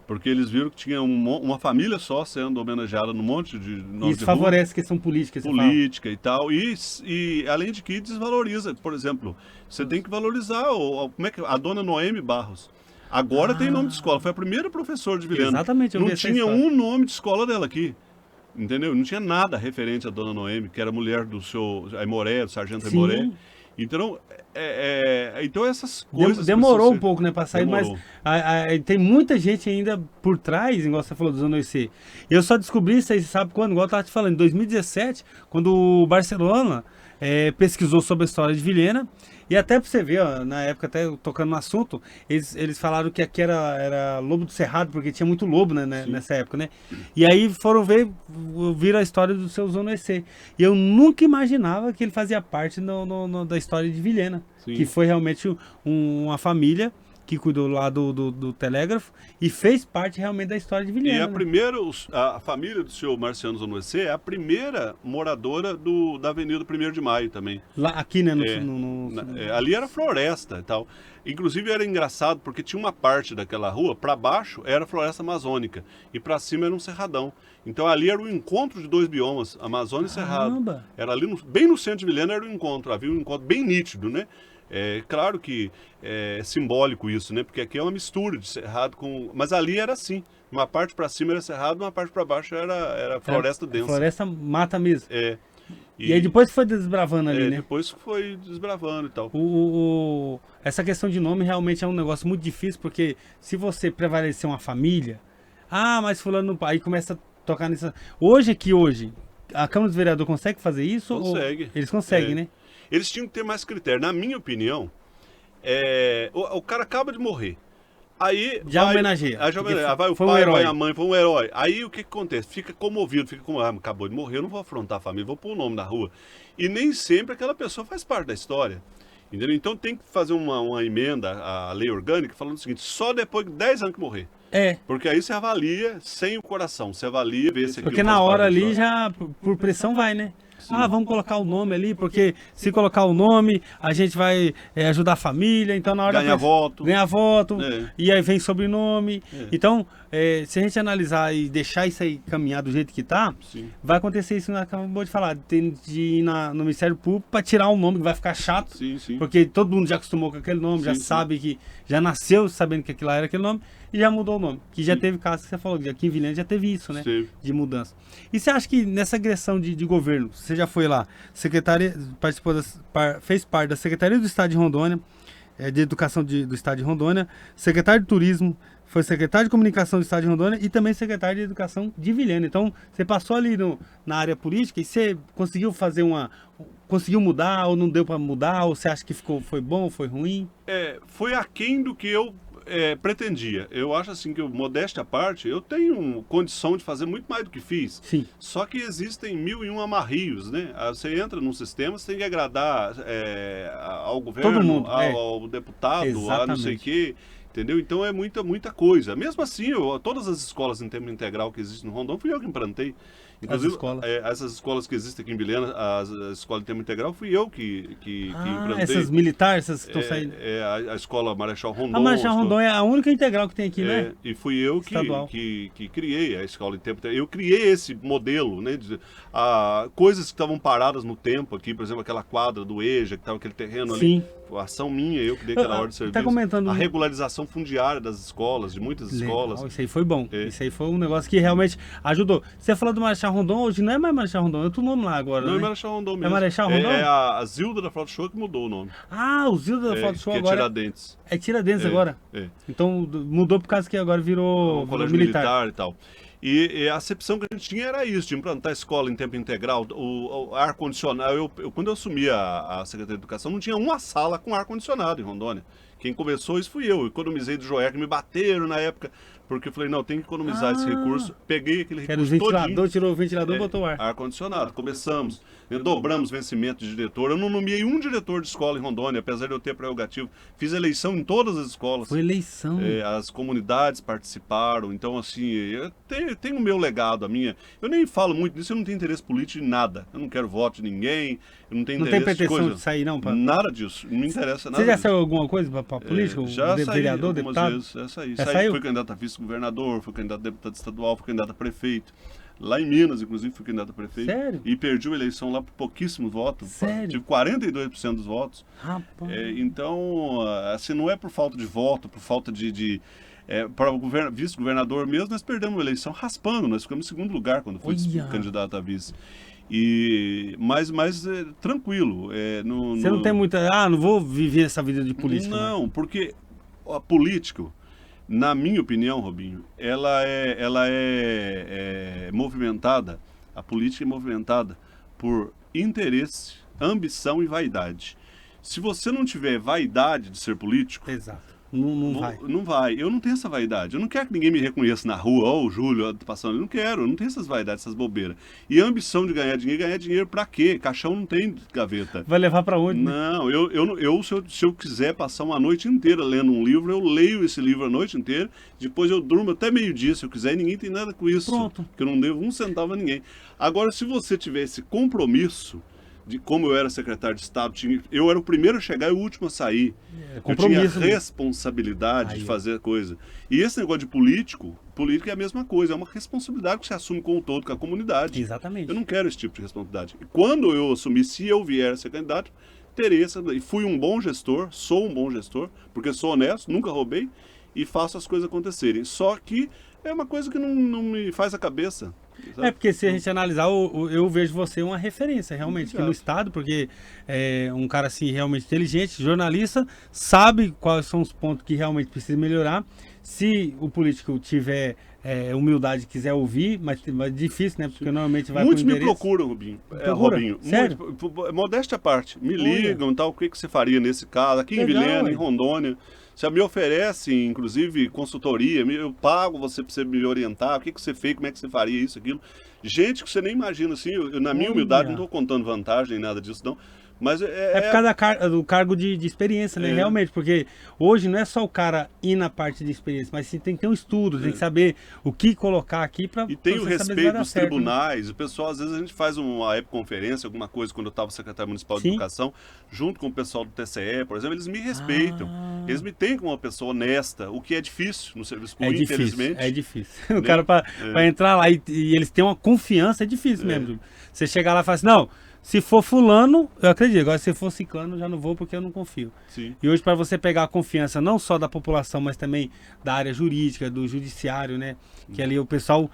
Porque eles viram que tinha uma família só sendo homenageada num monte de nomes Isso de favorece a questão política, você fala. política e tal. E além de que desvaloriza. Por exemplo, você tem que valorizar como é que a dona Noemi Barros. Agora tem nome de escola. Foi a primeira professora de Vilhena. Exatamente, eu vi Não essa tinha história. um nome de escola dela aqui. Entendeu? Não tinha nada referente à dona Noemi, que era mulher do seu Aimoré, do sargento Sim. Aimoré. Então, então essas coisas... Demorou precisam um pouco, né, pra sair, Demorou. mas tem muita gente ainda por trás, igual você falou dos anos 80. Eu só descobri isso aí, sabe quando? Igual eu tava te falando, em 2017, quando o Barcelona pesquisou sobre a história de Vilhena, e até pra você ver, ó, na época, até tocando no assunto, eles falaram que aqui era Lobo do Cerrado, porque tinha muito lobo, né, nessa época, né? E aí foram viram a história do seu Zona EC. E eu nunca imaginava que ele fazia parte da história de Vilhena, Sim. que foi realmente uma família que cuidou lá do telégrafo e fez parte realmente da história de Vilhena. E a família do senhor Marciano Zonoessê é a primeira moradora da Avenida 1º de Maio também. Lá, aqui, né? Ali era floresta e tal. Inclusive era engraçado porque tinha uma parte daquela rua, para baixo era floresta amazônica e para cima era um cerradão. Então ali era o encontro de dois biomas, Amazônia e Cerrado. Era ali, bem no centro de Vilhena era o encontro, havia um encontro bem nítido, né? Claro que é simbólico isso, né? Porque aqui é uma mistura de cerrado com... Mas ali era assim, uma parte para cima era cerrado, uma parte para baixo era floresta densa. Floresta mata mesmo. E aí depois foi desbravando ali, né? Depois foi desbravando e tal. Essa questão de nome realmente é um negócio muito difícil, porque se você prevalecer uma família, mas fulano... Aí começa a tocar nisso. Hoje, a Câmara dos Vereadores consegue fazer isso? Consegue. Eles conseguem, né? Eles tinham que ter mais critério. Na minha opinião, o cara acaba de morrer. Aí já homenageia. Vai o pai, vai a mãe, foi um herói. Aí o que acontece? Fica comovido, acabou de morrer, eu não vou afrontar a família, vou pôr o nome na rua. E nem sempre aquela pessoa faz parte da história. Entendeu? Então tem que fazer uma emenda à lei orgânica falando o seguinte, só depois de 10 anos que morrer. Porque aí você avalia sem o coração, você avalia, vê se aquilo porque na hora ali já, por pressão vai, né? Sim. Ah, vamos colocar o nome ali, porque se colocar o nome, a gente vai ajudar a família, então na hora Ganhar voto. Ganhar voto, É. e aí vem sobrenome. É. Então, se a gente analisar e deixar isso aí caminhar do jeito que tá, Sim. vai acontecer isso que acabou de falar, de ir no Ministério Público para tirar um nome que vai ficar chato, Sim, sim. porque todo mundo já acostumou com aquele nome, já Sim, sim. sabe que, já nasceu sabendo que aquilo lá era aquele nome, e já mudou o nome. Que já Sim. teve casos que você falou, que aqui em Vilhena já teve isso, né? Teve. De mudança. E você acha que nessa agressão de governo, você já foi lá, fez parte da Secretaria do Estado de Rondônia, de Educação do Estado de Rondônia, secretário de Turismo, foi secretário de Comunicação do Estado de Rondônia e também secretário de Educação de Vilhena. Então, você passou ali na área política e você conseguiu fazer conseguiu mudar ou não deu para mudar? Ou você acha que foi bom ou foi ruim? Foi aquém do que eu pretendia. Eu acho assim que, modéstia à parte, eu tenho condição de fazer muito mais do que fiz. Sim. Só que existem 1001 amarrios, né? Você entra num sistema, você tem que agradar ao governo, Todo mundo, ao deputado, a não sei o Exatamente. quê. Entendeu? Então é muita coisa. Mesmo assim, todas as escolas em tempo integral que existem no Rondônia, fui eu que implantei. Inclusive, escolas. essas escolas que existem aqui em Vilhena, as escolas em tempo integral, fui eu que implantei. Essas militares, essas que estão saindo. A escola Marechal Rondon. A Marechal Rondon é a única integral que tem aqui, né? E fui eu Estadual. que criei a escola em tempo integral. Eu criei esse modelo, né? Coisas que estavam paradas no tempo aqui, por exemplo, aquela quadra do EJA, que estava aquele terreno Sim. ali. Ação minha, eu que dei aquela ordem de serviço. Tá comentando A regularização fundiária das escolas, de muitas escolas. Legal, isso aí foi bom. É. Isso aí foi um negócio que realmente ajudou. Você falou do Marechal Rondon, hoje não é mais Marechal Rondon, é outro nome lá agora, Não, né? é Marechal Rondon mesmo. É Marechal Rondon? É a Zilda da Frota Show que mudou o nome. Ah, o Zilda da Foto Show que agora é Tiradentes. é Tiradentes agora. É. Então mudou por causa que agora virou O colégio militar e tal. E a acepção que a gente tinha era isso, de implantar a escola em tempo integral, o ar-condicionado. Quando eu assumi a Secretaria de Educação, não tinha uma sala com ar-condicionado em Rondônia. Quem começou isso fui eu. Economizei do Joer, que me bateram na época, porque eu falei, não, tem que economizar esse recurso. Peguei aquele Que era o recurso ventilador, todinho. tirou o ventilador e botou o ar. Ar-condicionado. Começamos, dobramos vencimento de diretor. Eu não nomeei um diretor de escola em Rondônia, apesar de eu ter prerrogativo. Fiz eleição em todas as escolas. Foi eleição. As comunidades participaram, então assim, eu tenho o meu legado, a minha. Eu nem falo muito disso, eu não tenho interesse político em nada. Eu não quero voto de ninguém, eu não tenho Não tem interesse pretensão de coisa. de sair, não? Nada disso, não me interessa nada. Você já disso. saiu alguma coisa pra política? Já saí Vereador, algumas deputado? vezes, já saí. Já saiu? Fui candidato a vice-governador, fui candidato a deputado estadual, fui candidato a prefeito. Lá em Minas, inclusive, fui candidato a prefeito. Sério? E perdi a eleição lá por pouquíssimos votos. Sério? Tive 42% dos votos. Rapaz. Então, assim, não é por falta de voto, por falta para o vice-governador mesmo, nós perdemos a eleição raspando, nós ficamos em segundo lugar quando fui Olha. candidato a vice. Mas tranquilo. Você não tem muita... não vou viver essa vida de política. Não, porque a política, na minha opinião, Robinho, ela é movimentada, a política é movimentada por interesse, ambição e vaidade. Se você não tiver vaidade de ser político, Exato. Não vai. Não vai. Eu não tenho essa vaidade. Eu não quero que ninguém me reconheça na rua. O Júlio tá passando. Eu não quero. Eu não tenho essas vaidades, essas bobeiras. E a ambição de ganhar dinheiro pra quê? Caixão não tem gaveta. Vai levar pra onde? Né? Não, se eu quiser passar uma noite inteira lendo um livro, eu leio esse livro a noite inteira. Depois eu durmo até meio-dia, se eu quiser. E ninguém tem nada com isso. Pronto. Porque eu não devo um centavo a ninguém. Agora, se você tiver esse compromisso, de como eu era secretário de Estado, eu era o primeiro a chegar e o último a sair. Eu tinha responsabilidade de fazer a coisa. E esse negócio de política é a mesma coisa, é uma responsabilidade que você assume com o todo, com a comunidade. Exatamente. Eu não quero esse tipo de responsabilidade. E quando eu assumir, se eu vier a ser candidato, terei essa... E fui um bom gestor, sou um bom gestor, porque sou honesto, nunca roubei, e faço as coisas acontecerem. Só que é uma coisa que não me faz a cabeça. Sabe? Porque se a gente analisar, eu vejo você uma referência realmente aqui no estado, porque é um cara assim realmente inteligente, jornalista, sabe quais são os pontos que realmente precisa melhorar. Se o político tiver humildade e quiser ouvir, mas é difícil, né? Porque normalmente vai Muitos com me endereço. procuram, Robinho. Procura? Sério? Modéstia à parte. Me Olha. ligam, tal, o que você faria nesse caso? Aqui em Legal, Vilhena, ué. em Rondônia. Você me oferece, inclusive, consultoria, eu pago você para você me orientar, o que você fez, como é que você faria isso, aquilo. Gente que você nem imagina, assim, na minha Olha. humildade, não estou contando vantagem nem nada disso, não. Mas É por causa do cargo de experiência, né? Realmente, porque hoje não é só o cara ir na parte de experiência, mas sim tem que ter um estudo, tem que saber o que colocar aqui para E tem o você saber se vai respeito dar dos certo, né? tribunais, o pessoal, às vezes a gente faz uma webconferência, alguma coisa, quando eu estava secretário municipal de Sim. educação, junto com o pessoal do TCE, por exemplo, eles me respeitam. Eles me têm como uma pessoa honesta, o que é difícil no serviço público, infelizmente. É difícil. O cara para entrar lá e eles têm uma confiança, é difícil mesmo. Você chegar lá e falar assim, não, se for fulano, eu acredito. Agora, se for ciclano, eu já não vou porque eu não confio. Sim. E hoje, para você pegar a confiança não só da população, mas também da área jurídica, do judiciário, né? Que ali o pessoal...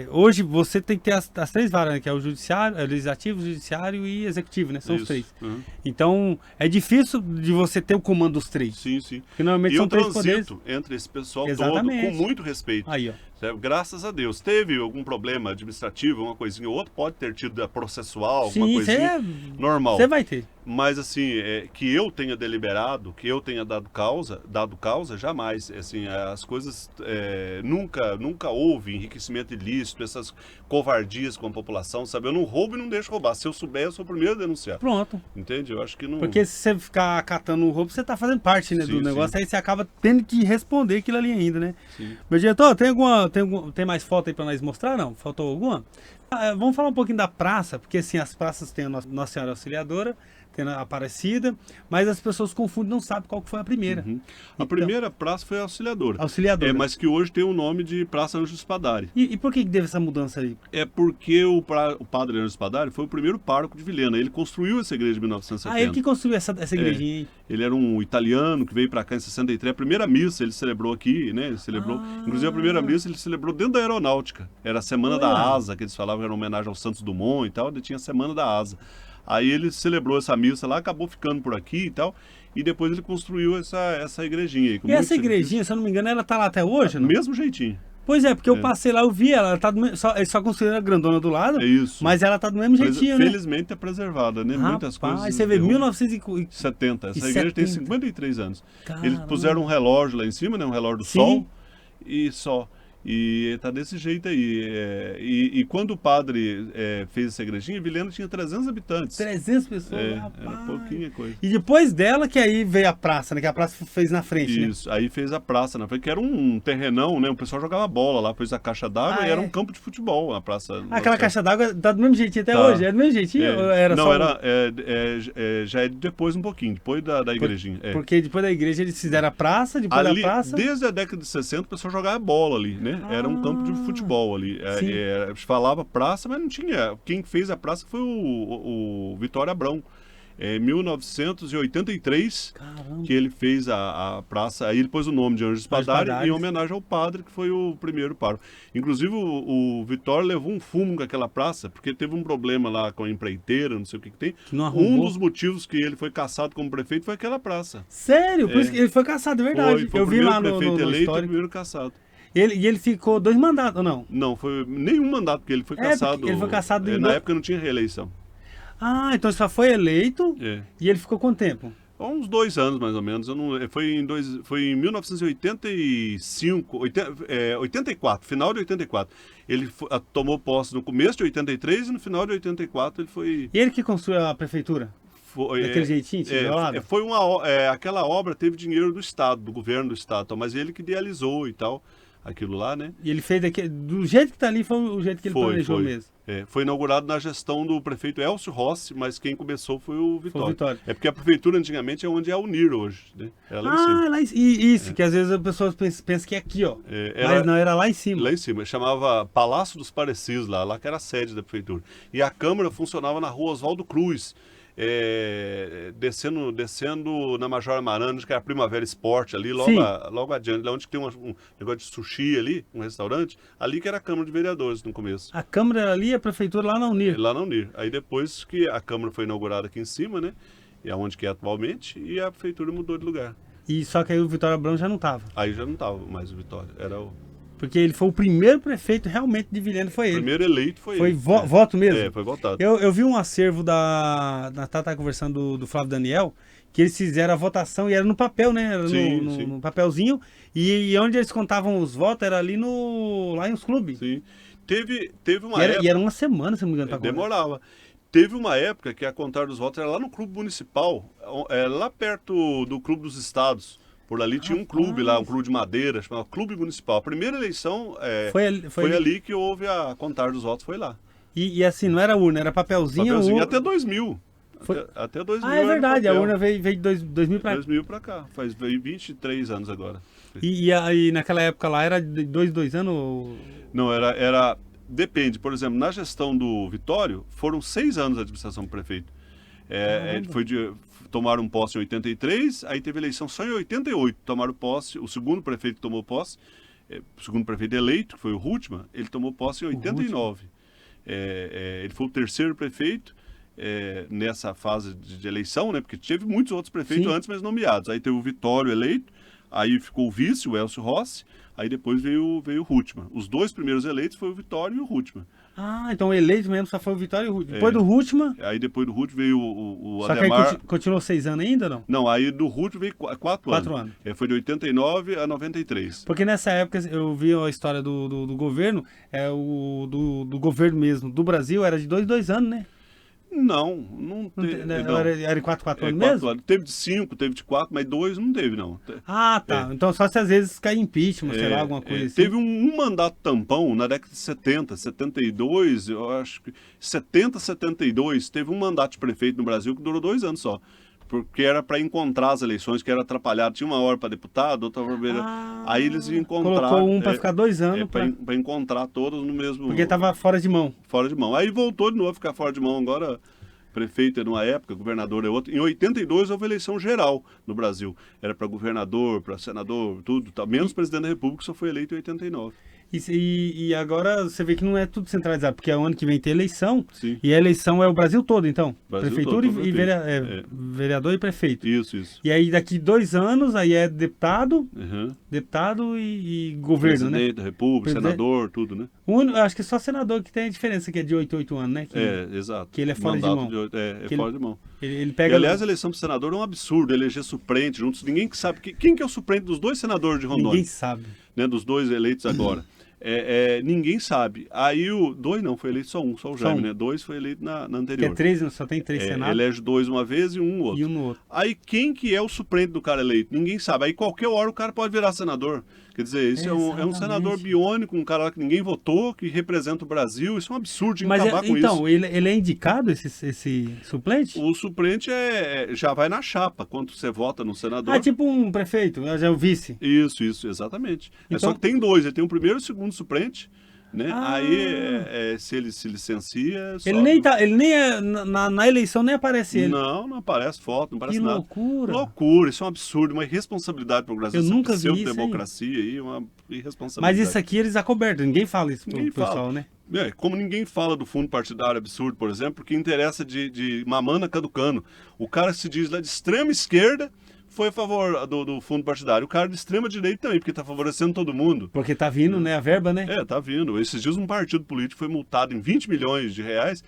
hoje você tem que ter as três varas, né? Que é o judiciário, legislativo, judiciário e executivo, né? São os Isso. três. Uhum. Então, é difícil de você ter o comando dos três. Sim, sim. Porque normalmente E são eu três poderes. transito entre esse pessoal Exatamente. todo com muito respeito. Aí, ó. Certo? Graças a Deus. Teve algum problema administrativo, uma coisinha ou outra, pode ter tido processual, alguma Sim, coisinha normal. Você vai ter. Mas assim, que eu tenha deliberado, que eu tenha dado causa, jamais. Assim, as coisas nunca houve enriquecimento ilícito, essas covardias com a população, sabe? Eu não roubo e não deixo roubar. Se eu souber, eu sou o primeiro a denunciar. Pronto. Entende? Eu acho que não. Porque se você ficar catando o roubo, você tá fazendo parte, né, Sim, do negócio, sim. aí você acaba tendo que responder aquilo ali ainda, né? Sim. Meu diretor, tem mais foto aí pra nós mostrar? Não? Faltou alguma? Vamos falar um pouquinho da praça, porque assim, as praças tem a Nossa Senhora Auxiliadora, tem a Aparecida, mas as pessoas confundem, não sabem qual que foi a primeira. Uhum. A Então- primeira praça foi a Auxiliadora. Auxiliadora. Mas que hoje tem o nome de Praça Anjo Spadari. E por que teve essa mudança aí? É porque o padre Anjo Spadari foi o primeiro pároco de Vilhena. Ele construiu essa igreja em 1970. Ele que construiu essa igrejinha aí. Ele era um italiano que veio para cá em 63. A primeira missa ele celebrou aqui, né? Ele celebrou, inclusive a primeira missa ele celebrou dentro da aeronáutica. Era a Semana da Asa, que eles falavam que era uma homenagem ao Santos Dumont e tal. Ele tinha a Semana da Asa. Aí ele celebrou essa missa lá, acabou ficando por aqui e tal. E depois ele construiu essa igrejinha aí. com E muito essa igrejinha, se eu não me engano, ela tá lá até hoje, sacrifício. não? Mesmo jeitinho. Pois é, porque eu passei lá, eu vi ela tá eles só construíram a grandona do lado, É isso. mas ela tá do mesmo jeitinho, né? Felizmente é preservada, né? Muitas coisas. Aí você vê, 70. Essa E igreja tem 70. 53 anos. Caramba. Eles puseram um relógio lá em cima, né? Um relógio do Sim. sol e só. E tá desse jeito aí. E quando o padre fez essa igrejinha, Vilhena tinha 300 habitantes. 300 pessoas, Era rapaz. pouquinha coisa. E depois dela que aí veio a praça, né? Que a praça fez na frente, né? Isso, aí fez a praça na frente, que era um terrenão, né? O pessoal jogava bola lá, pôs a caixa d'água e era um campo de futebol, a praça. Aquela caixa d'água tá do mesmo jeitinho até Tá. hoje? É do mesmo jeitinho? Ou era Não, só já é depois um pouquinho, depois da igrejinha. Porque depois da igreja eles fizeram a praça, depois Ali, da praça... desde a década de 60, o pessoal jogava bola ali, né? Era um campo de futebol ali. Sim. Falava praça, mas não tinha. Quem fez a praça foi o Vitório Abrão. Em 1983, Caramba. que ele fez a praça, aí ele pôs o nome de Anjo Spadari Spadari. em homenagem ao padre, que foi o primeiro pároco. Inclusive, o Vitório levou um fumo com aquela praça, porque teve um problema lá com a empreiteira, não sei o que tem. Que não arrumou. Um dos motivos que ele foi caçado como prefeito foi aquela praça. Sério? Por isso que ele foi caçado, é verdade. Foi Eu o vi primeiro lá no prefeito eleito e o histórico. primeiro caçado. E ele ficou 2 mandatos, ou não? Não, foi nenhum mandato, porque ele foi caçado. porque ele foi caçado em na do- época não tinha reeleição. Ah, então ele só foi eleito É. e ele ficou quanto tempo? Há uns 2 anos, mais ou menos. Foi em 1985, 84, final de 84. Ele tomou posse no começo de 83 e no final de 84 ele foi... E ele que construiu a prefeitura? Daquele jeitinho, tijolada? Foi aquela obra teve dinheiro do Estado, do governo do Estado, mas ele que idealizou e tal, aquilo lá, né? E ele fez do jeito que tá ali, foi o jeito que ele planejou mesmo. Foi inaugurado na gestão do prefeito Elcio Rossi, mas quem começou foi o Vitório. Vitório. É porque a prefeitura antigamente é onde é a Unir hoje, né? Era lá em cima. Lá em cima. Isso, que às vezes as pessoas pensam que é aqui, ó. Mas não, era lá em cima. Lá em cima, chamava Palácio dos Parecidos, lá que era a sede da prefeitura. E a Câmara funcionava na rua Oswaldo Cruz, descendo na Major Amarante, que era a Primavera Esporte, ali logo adiante, lá onde tem um negócio de sushi ali, um restaurante, ali que era a Câmara de Vereadores no começo. A Câmara era ali, a prefeitura lá na Unir. Lá na Unir. Aí depois que a Câmara foi inaugurada aqui em cima, né? E é onde que é atualmente, e a prefeitura mudou de lugar. E só que aí o Vitório Abrão já não tava. Aí já não estava mais o Vitório, era o Porque ele foi o primeiro prefeito realmente de Vilhena, foi ele. primeiro eleito, foi Foi ele. voto mesmo? Foi votado. Eu vi um acervo tava conversando do Flávio Daniel, que eles fizeram a votação e era no papel, né? Era Sim, no sim. papelzinho. E onde eles contavam os votos era ali lá em os clubes. Sim. Teve uma E época... era uma semana, se não me engano, pra contar. Demorava. Teve uma época que a contagem dos votos era lá no clube municipal, lá perto do Clube dos Estados. Por ali tinha um clube lá, um clube de madeira, chamado Clube Municipal. A primeira eleição foi ali que houve a contagem dos votos, foi lá. E assim, não era urna, era papelzinho. Até 2000. Até 2000. Ah, é verdade, a urna veio de 2000 para cá. 2000 para cá, veio 23 anos agora. E naquela época lá era de 2 anos? Não, depende. Por exemplo, na gestão do Vitório, foram 6 anos de administração do prefeito. Tomaram posse em 83, aí teve eleição só em 88. Tomaram posse, o segundo prefeito que tomou posse, o segundo prefeito eleito, que foi o Rutman, ele tomou posse em 89. Ele foi o terceiro prefeito nessa fase de eleição, né? Porque teve muitos outros prefeitos antes, mas nomeados. Aí teve o Vitório eleito, aí ficou o vice, o Elcio Rossi, aí depois veio o Rutman. Os 2 primeiros eleitos foi o Vitório e o Rutman. Ah, então o eleito mesmo só foi o Vitório e o Rutman. Depois do Rutman... Aí depois do Rutman veio o Ademar... Só que aí continuou 6 anos ainda, não? Não, aí do Rutman veio 4 anos. 4 anos. Foi de 89 a 93. Porque nessa época eu vi a história do governo, do governo mesmo, do Brasil, era de 2 anos, né? Não teve. Era de 4 anos mesmo? Anos. Teve de 5, teve de 4, mas 2 não teve, não. Ah, tá. Então só se às vezes cai impeachment, sei lá, alguma coisa assim. Teve um mandato tampão na década de 70, 72, eu acho que 70, 72, teve um mandato de prefeito no Brasil que durou 2 anos só. Porque era para encontrar as eleições, que era atrapalhado. Tinha 1 hora para deputado, outra hora... Aí eles iam encontrar... Colocou um para ficar 2 anos. Para encontrar todos no mesmo... Porque estava fora de mão. Fora de mão. Aí voltou de novo a ficar fora de mão. Agora, prefeito é numa época, governador é outra. Em 82 houve eleição geral no Brasil. Era para governador, para senador, tudo. Menos presidente da República, só foi eleito em 89. E agora você vê que não é tudo centralizado, porque o ano que vem tem eleição, Sim. E a eleição é o Brasil todo, então. Brasil Prefeitura todo, e vereador e prefeito. Isso. E aí daqui 2 anos, aí é deputado e governo, né? Presidente da República, senador, tudo, né? Acho que só senador que tem a diferença, que é de 8 anos, né? Exato. Que ele é fora de mão. Fora de mão. Ele pega... E, aliás, a eleição para senador é um absurdo, eleger suplente juntos. Ninguém que sabe quem que é o suplente dos 2 senadores de Rondônia. Ninguém sabe. Né, dos 2 eleitos agora. Ninguém sabe. Aí o 2 não, foi eleito só o Jaime, né? 2 foi eleito na anterior. Que é 3, só tem 3 senados. Elege 2 uma vez e 1 no outro. E 1 no outro. Aí quem que é o suplente do cara eleito? Ninguém sabe. Aí qualquer hora o cara pode virar senador. Quer dizer, isso é um senador biônico, um cara lá que ninguém votou, que representa o Brasil. Isso é um absurdo de acabar com isso. Então, ele é indicado, esse suplente? O suplente já vai na chapa, quando você vota no senador. Tipo um prefeito, já é o vice. Isso, exatamente. Então... Só que tem 2, ele tem o primeiro e o segundo suplente. Né? Aí, se ele se licencia... Ele nem na eleição nem aparece ele. Não aparece foto, não aparece nada. Que loucura. Loucura, isso é um absurdo, uma irresponsabilidade para o Brasil. Eu nunca vi isso democracia aí, uma irresponsabilidade. Mas isso aqui eles acobertam, ninguém fala isso pro pessoal, né? Como ninguém fala do fundo partidário absurdo, por exemplo, porque interessa de mamana caducano. O cara se diz lá de extrema esquerda, foi a favor do fundo partidário. O cara de extrema direita também, porque está favorecendo todo mundo. Porque tá vindo, né, a verba, né? Tá vindo. Esses dias um partido político foi multado em 20 milhões de reais.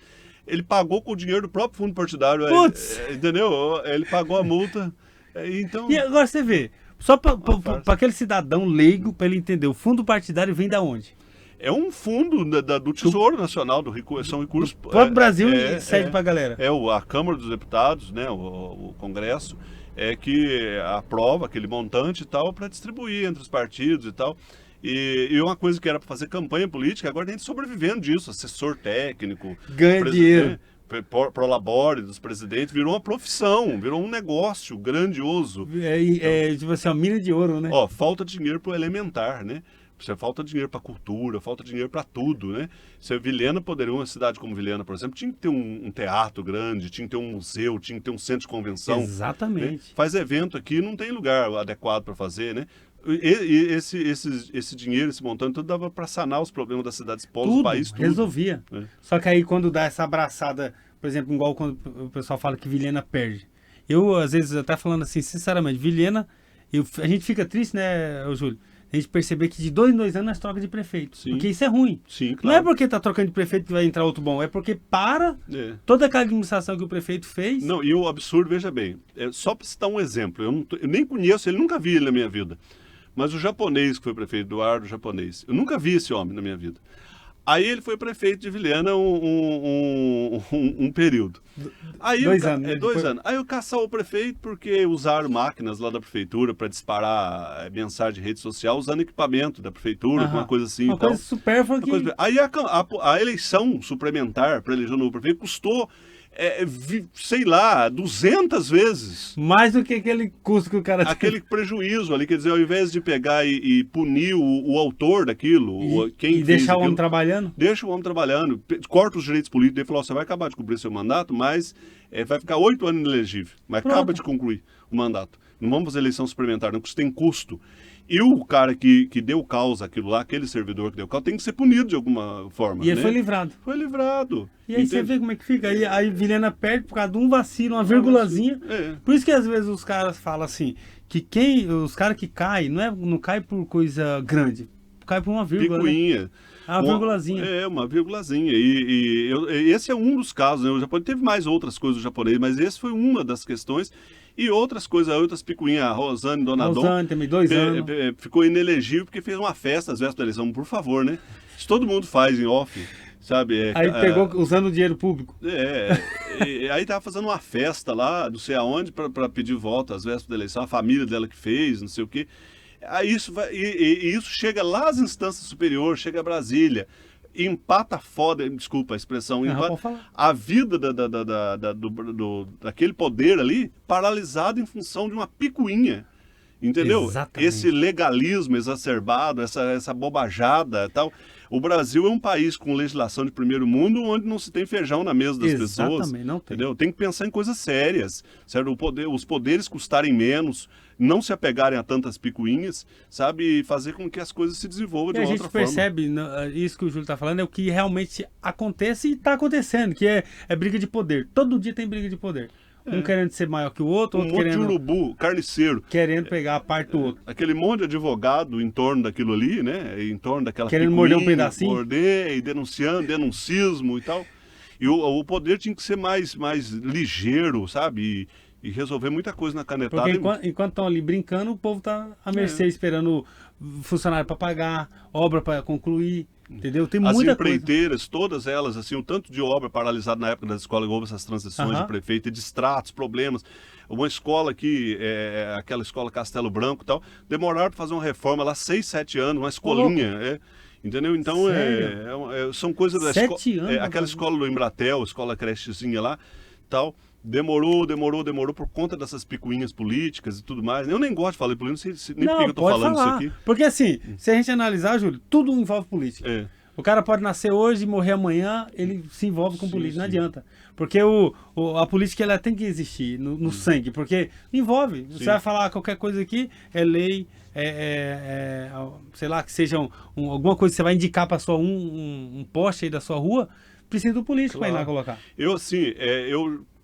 Ele pagou com o dinheiro do próprio fundo partidário. Putz! Entendeu? Ele pagou a multa. Então... E agora você vê, só para aquele cidadão leigo, para ele entender, o fundo partidário vem da onde? É um fundo do Tesouro Nacional, são recursos... O próprio Brasil cede para a galera. A Câmara dos Deputados, né, o Congresso, que aprova aquele montante e tal para distribuir entre os partidos e tal. E uma coisa que era para fazer campanha política, agora a gente sobrevivendo disso, assessor técnico, ganha dinheiro. Prolabore dos presidentes, virou uma profissão, virou um negócio grandioso. Tipo assim, uma mina de ouro, né? Falta dinheiro para o elementar, né? Falta dinheiro para cultura, falta dinheiro para tudo, né? Se a Vilhena uma cidade como Vilhena, por exemplo, tinha que ter um teatro grande, tinha que ter um museu, tinha que ter um centro de convenção. Exatamente. Né? Faz evento aqui, não tem lugar adequado para fazer, né? E esse dinheiro, esse montante, tudo dava para sanar os problemas das cidades polos do país. Tudo resolvia. Só que aí quando dá essa abraçada, por exemplo, igual quando o pessoal fala que Vilhena perde. Eu, às vezes, até falando assim, sinceramente, Vilhena, a gente fica triste, né, Júlio? A gente perceber que de 2 em 2 anos nós troca de prefeito. Sim. Porque isso é ruim. Sim, claro. Não é porque tá trocando de prefeito que vai entrar outro bom, é porque toda aquela administração que o prefeito fez... Não, e o absurdo, veja bem, só para citar um exemplo, eu nem conheço ele, nunca vi ele na minha vida, mas o japonês que foi prefeito, Eduardo Japonês, eu nunca vi esse homem na minha vida. Aí ele foi prefeito de Vilhena um período. Aí 2 anos. Né? 2 anos. Aí eu caçava o prefeito porque usaram máquinas lá da prefeitura para disparar mensagem de rede social usando equipamento da prefeitura, uma coisa assim. Uma coisa supérflua que... Aí a eleição suplementar para eleger o novo prefeito custou, sei lá, 200 vezes. Mais do que aquele custo que o cara aquele prejuízo ali, quer dizer, ao invés de pegar e punir o autor daquilo, quem fez deixar aquilo, o homem trabalhando? Deixa o homem trabalhando, corta os direitos políticos, ele falou, você vai acabar de cumprir seu mandato, mas vai ficar 8 anos inelegível, mas Pronto. acaba de concluir o mandato. Não vamos fazer eleição suplementar, não, porque isso tem custo. E o cara que deu causa àquilo lá, aquele servidor que deu causa, tem que ser punido de alguma forma. E ele né? foi livrado. Foi livrado. E aí você vê como é que fica. Aí Vilhena perde por causa de um vacilo, uma virgulazinha. Por isso que às vezes os caras falam assim, que os caras que caem, não cai por coisa grande, cai por uma vírgula. Picuinha. Né? Uma virgulazinha. Uma virgulazinha. E esse é um dos casos, né? O japonês teve mais outras coisas do japonês, mas esse foi uma das questões. E outras coisas, outras picuinhas, a Rosane Donadon. Rosane também, 2 anos. Ficou inelegível porque fez uma festa às vésperas da eleição. Por favor, né? Isso todo mundo faz em off, sabe? Aí pegou usando o dinheiro público. Aí tava fazendo uma festa lá, não sei aonde, para pedir volta às vésperas da eleição. A família dela que fez, não sei o quê. Aí isso chega lá às instâncias superiores, chega a Brasília. Empata foda, desculpa a expressão, empata a vida daquele poder ali paralisado em função de uma picuinha, entendeu? Exatamente. Esse legalismo exacerbado, essa bobajada e tal. O Brasil é um país com legislação de primeiro mundo onde não se tem feijão na mesa das pessoas. Não tem. Entendeu? Tem que pensar em coisas sérias, certo? Os poderes custarem menos, não se apegarem a tantas picuinhas, sabe? E fazer com que as coisas se desenvolvam de uma outra forma. A gente percebe, isso que o Júlio está falando, é o que realmente acontece e está acontecendo, que é briga de poder. Todo dia tem briga de poder. Um querendo ser maior que o outro, outro monte querendo... de urubu, carniceiro. Querendo pegar a parte do outro. Aquele monte de advogado em torno daquilo ali, né? Em torno daquela querendo morder um pedacinho. Morder e denunciando, denuncismo e tal. E o poder tinha que ser mais ligeiro, sabe? E resolver muita coisa na canetada. Porque enquanto estão ali brincando, o povo tá à mercê, esperando funcionário para pagar, obra para concluir, entendeu? Tem muita empreiteiras, todas elas, assim, o tanto de obra paralisada na época das escolas, houve essas transições de prefeito, distratos, problemas. Uma escola aqui, aquela escola Castelo Branco e tal, demoraram para fazer uma reforma lá 6, 7 anos, uma escolinha, entendeu? Então, são coisas da escola. Aquela escola do Embratel, escola crechezinha lá, tal. Demorou por conta dessas picuinhas políticas e tudo mais. Eu nem gosto de falar de política, nem sei porque eu tô falando isso aqui. Porque assim, se a gente analisar, Júlio, tudo envolve política. O cara pode nascer hoje e morrer amanhã, ele se envolve com política, não adianta. Porque a política ela tem que existir no sangue, porque envolve. Você vai falar qualquer coisa aqui, é lei, sei lá, que seja alguma coisa que você vai indicar para um poste aí da sua rua, precisa do político para ir lá colocar. Eu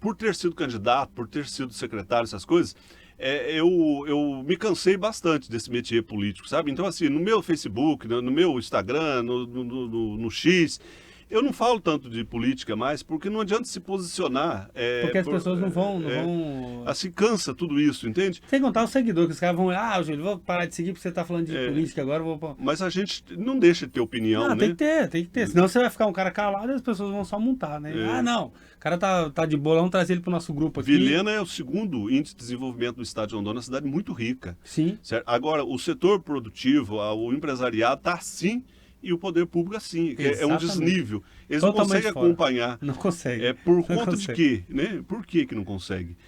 por ter sido candidato, por ter sido secretário, essas coisas, eu me cansei bastante desse métier político, sabe? Então, assim, no meu Facebook, no meu Instagram, no X, eu não falo tanto de política mais, porque não adianta se posicionar. Porque as pessoas não vão... Assim, cansa tudo isso, entende? Sem contar os seguidores, que os caras vão... Júlio, vou parar de seguir porque você tá falando de política agora, Mas a gente não deixa de ter opinião, né? Tem que ter. Senão você vai ficar um cara calado e as pessoas vão só montar, né? Não, o cara tá de boa, vamos trazer ele pro nosso grupo aqui. Vilhena é o segundo índice de desenvolvimento do estado de Rondônia, uma cidade muito rica. Sim. Certo? Agora, o setor produtivo, o empresariado tá assim... E o poder público assim, é um desnível. Eles não conseguem acompanhar. Não consegue. Por conta de quê? Né? Por que não consegue?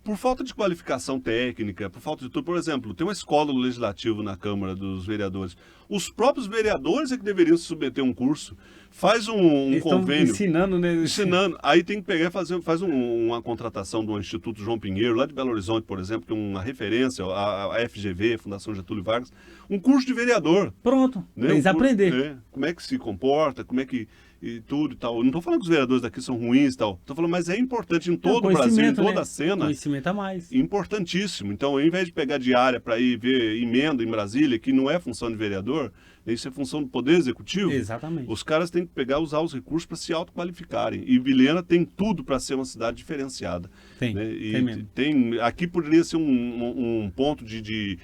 Por falta de qualificação técnica, por falta de tudo. Por exemplo, tem uma escola do Legislativo na Câmara dos Vereadores. Os próprios vereadores é que deveriam se submeter a um curso. Faz um convênio. Ensinando, né? Ensinando. Aí tem que pegar e faz uma contratação do Instituto João Pinheiro, lá de Belo Horizonte, por exemplo, que é uma referência, a FGV, Fundação Getúlio Vargas. Um curso de vereador. Pronto. Né? Eles aprender. Como é que se comporta, como é que... E tudo e tal. Eu não estou falando que os vereadores daqui são ruins e tal. Estou falando, mas é importante em todo o Brasil, em toda a cena. Conhecimento a mais. Importantíssimo. Então, ao invés de pegar diária para ir ver emenda em Brasília, que não é função de vereador, isso é função do Poder Executivo. Exatamente. Os caras têm que usar os recursos para se autoqualificarem. E Vilhena tem tudo para ser uma cidade diferenciada. Tem, né? tem mesmo. Aqui poderia ser um ponto de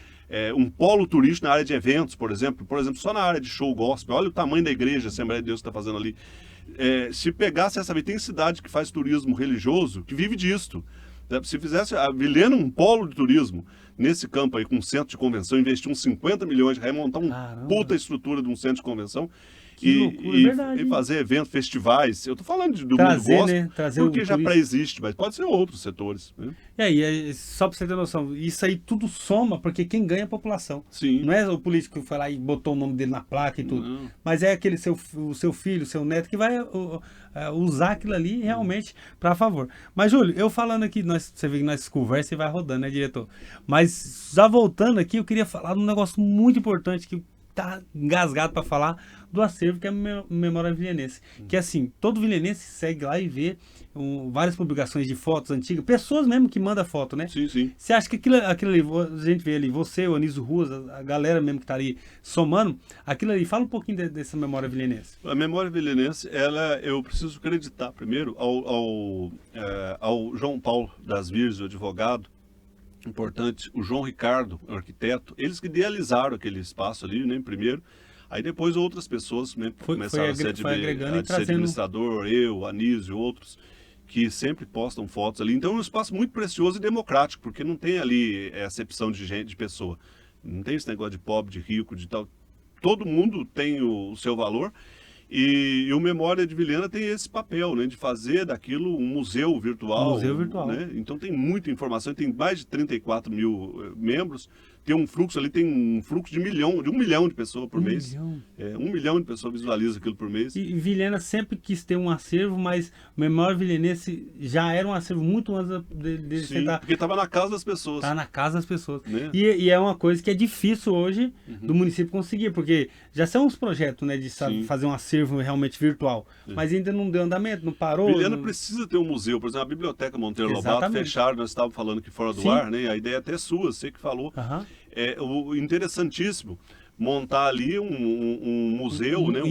um polo turístico na área de eventos, por exemplo, só na área de show gospel. Olha o tamanho da igreja, a Assembleia de Deus que está fazendo ali. Se pegasse essa, tem cidade que faz turismo religioso que vive disto. Se fizesse a Vilhena um polo de turismo nesse campo aí, com um centro de convenção, investir uns 50 milhões de reais, montar uma puta estrutura de um centro de convenção e fazer eventos, festivais. Eu tô falando do mundo gospel, né? Porque já pré-existe, mas pode ser outros setores. Né? E aí, só para você ter noção, isso aí tudo soma, porque quem ganha é a população. Sim. Não é o político que foi lá e botou o nome dele na placa e tudo. Não. Mas é aquele o seu filho, o seu neto, que vai usar aquilo ali realmente para favor. Mas, Júlio, eu falando aqui, você vê que nós conversa e vai rodando, né, diretor? Mas, já voltando aqui, eu queria falar de um negócio muito importante que tá engasgado para falar do acervo, que é a Memória Vilhenense. Que assim, todo vilhenense segue lá e vê várias publicações de fotos antigas, pessoas mesmo que mandam foto, né? Sim, sim. Você acha que aquilo ali, a gente vê ali, você, o Anísio Ruas, a galera mesmo que tá ali somando, aquilo ali, fala um pouquinho dessa Memória Vilhenense. A Memória Vilhenense, eu preciso acreditar primeiro ao João Paulo das Virgens, o advogado, importante, o João Ricardo, o arquiteto, eles que idealizaram aquele espaço ali, né, primeiro, aí depois outras pessoas, né, começaram a ser administrador, eu, Anísio, outros, que sempre postam fotos ali. Então é um espaço muito precioso e democrático, porque não tem ali acepção de gente, de pessoa, não tem esse negócio de pobre, de rico, de tal, todo mundo tem o seu valor. E o Memória de Vilhena tem esse papel, né, de fazer daquilo um museu virtual. Né? Então tem muita informação, tem mais de 34 mil membros, tem um fluxo ali, tem um fluxo de 1 milhão de pessoas por mês. 1 milhão de pessoas visualizam aquilo por mês. E Vilhena sempre quis ter um acervo, mas o Memória Vilhenense já era um acervo muito antes de Sim, porque estava na casa das pessoas. Está na casa das pessoas. Né? E é uma coisa que é difícil hoje do município conseguir, porque já são uns projetos, né, de fazer um acervo realmente virtual, mas ainda não deu andamento, não parou. Vilhena precisa ter um museu, por exemplo, a Biblioteca Monteiro Lobato fecharam, nós estávamos falando aqui fora do ar, né? A ideia é até sua, você que falou. O interessantíssimo, montar ali um museu, né?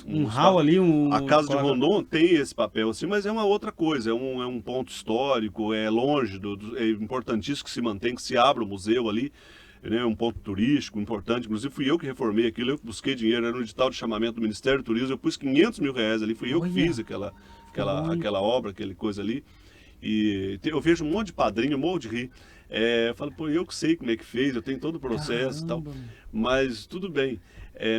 Um hall ali. A Casa de Rondon tem esse papel, assim, mas é uma outra coisa, é um ponto histórico, é longe, é importantíssimo que se mantenha, que se abra o museu ali. Né, um ponto turístico importante, inclusive fui eu que reformei aquilo, eu que busquei dinheiro, era no edital de chamamento do Ministério do Turismo, eu pus 500 mil reais ali, fui eu que fiz aquela obra, aquela coisa ali, e eu vejo um monte de padrinho, eu morro de rir, eu falo, pô, eu que sei como é que fez, eu tenho todo o processo e tal, mas tudo bem,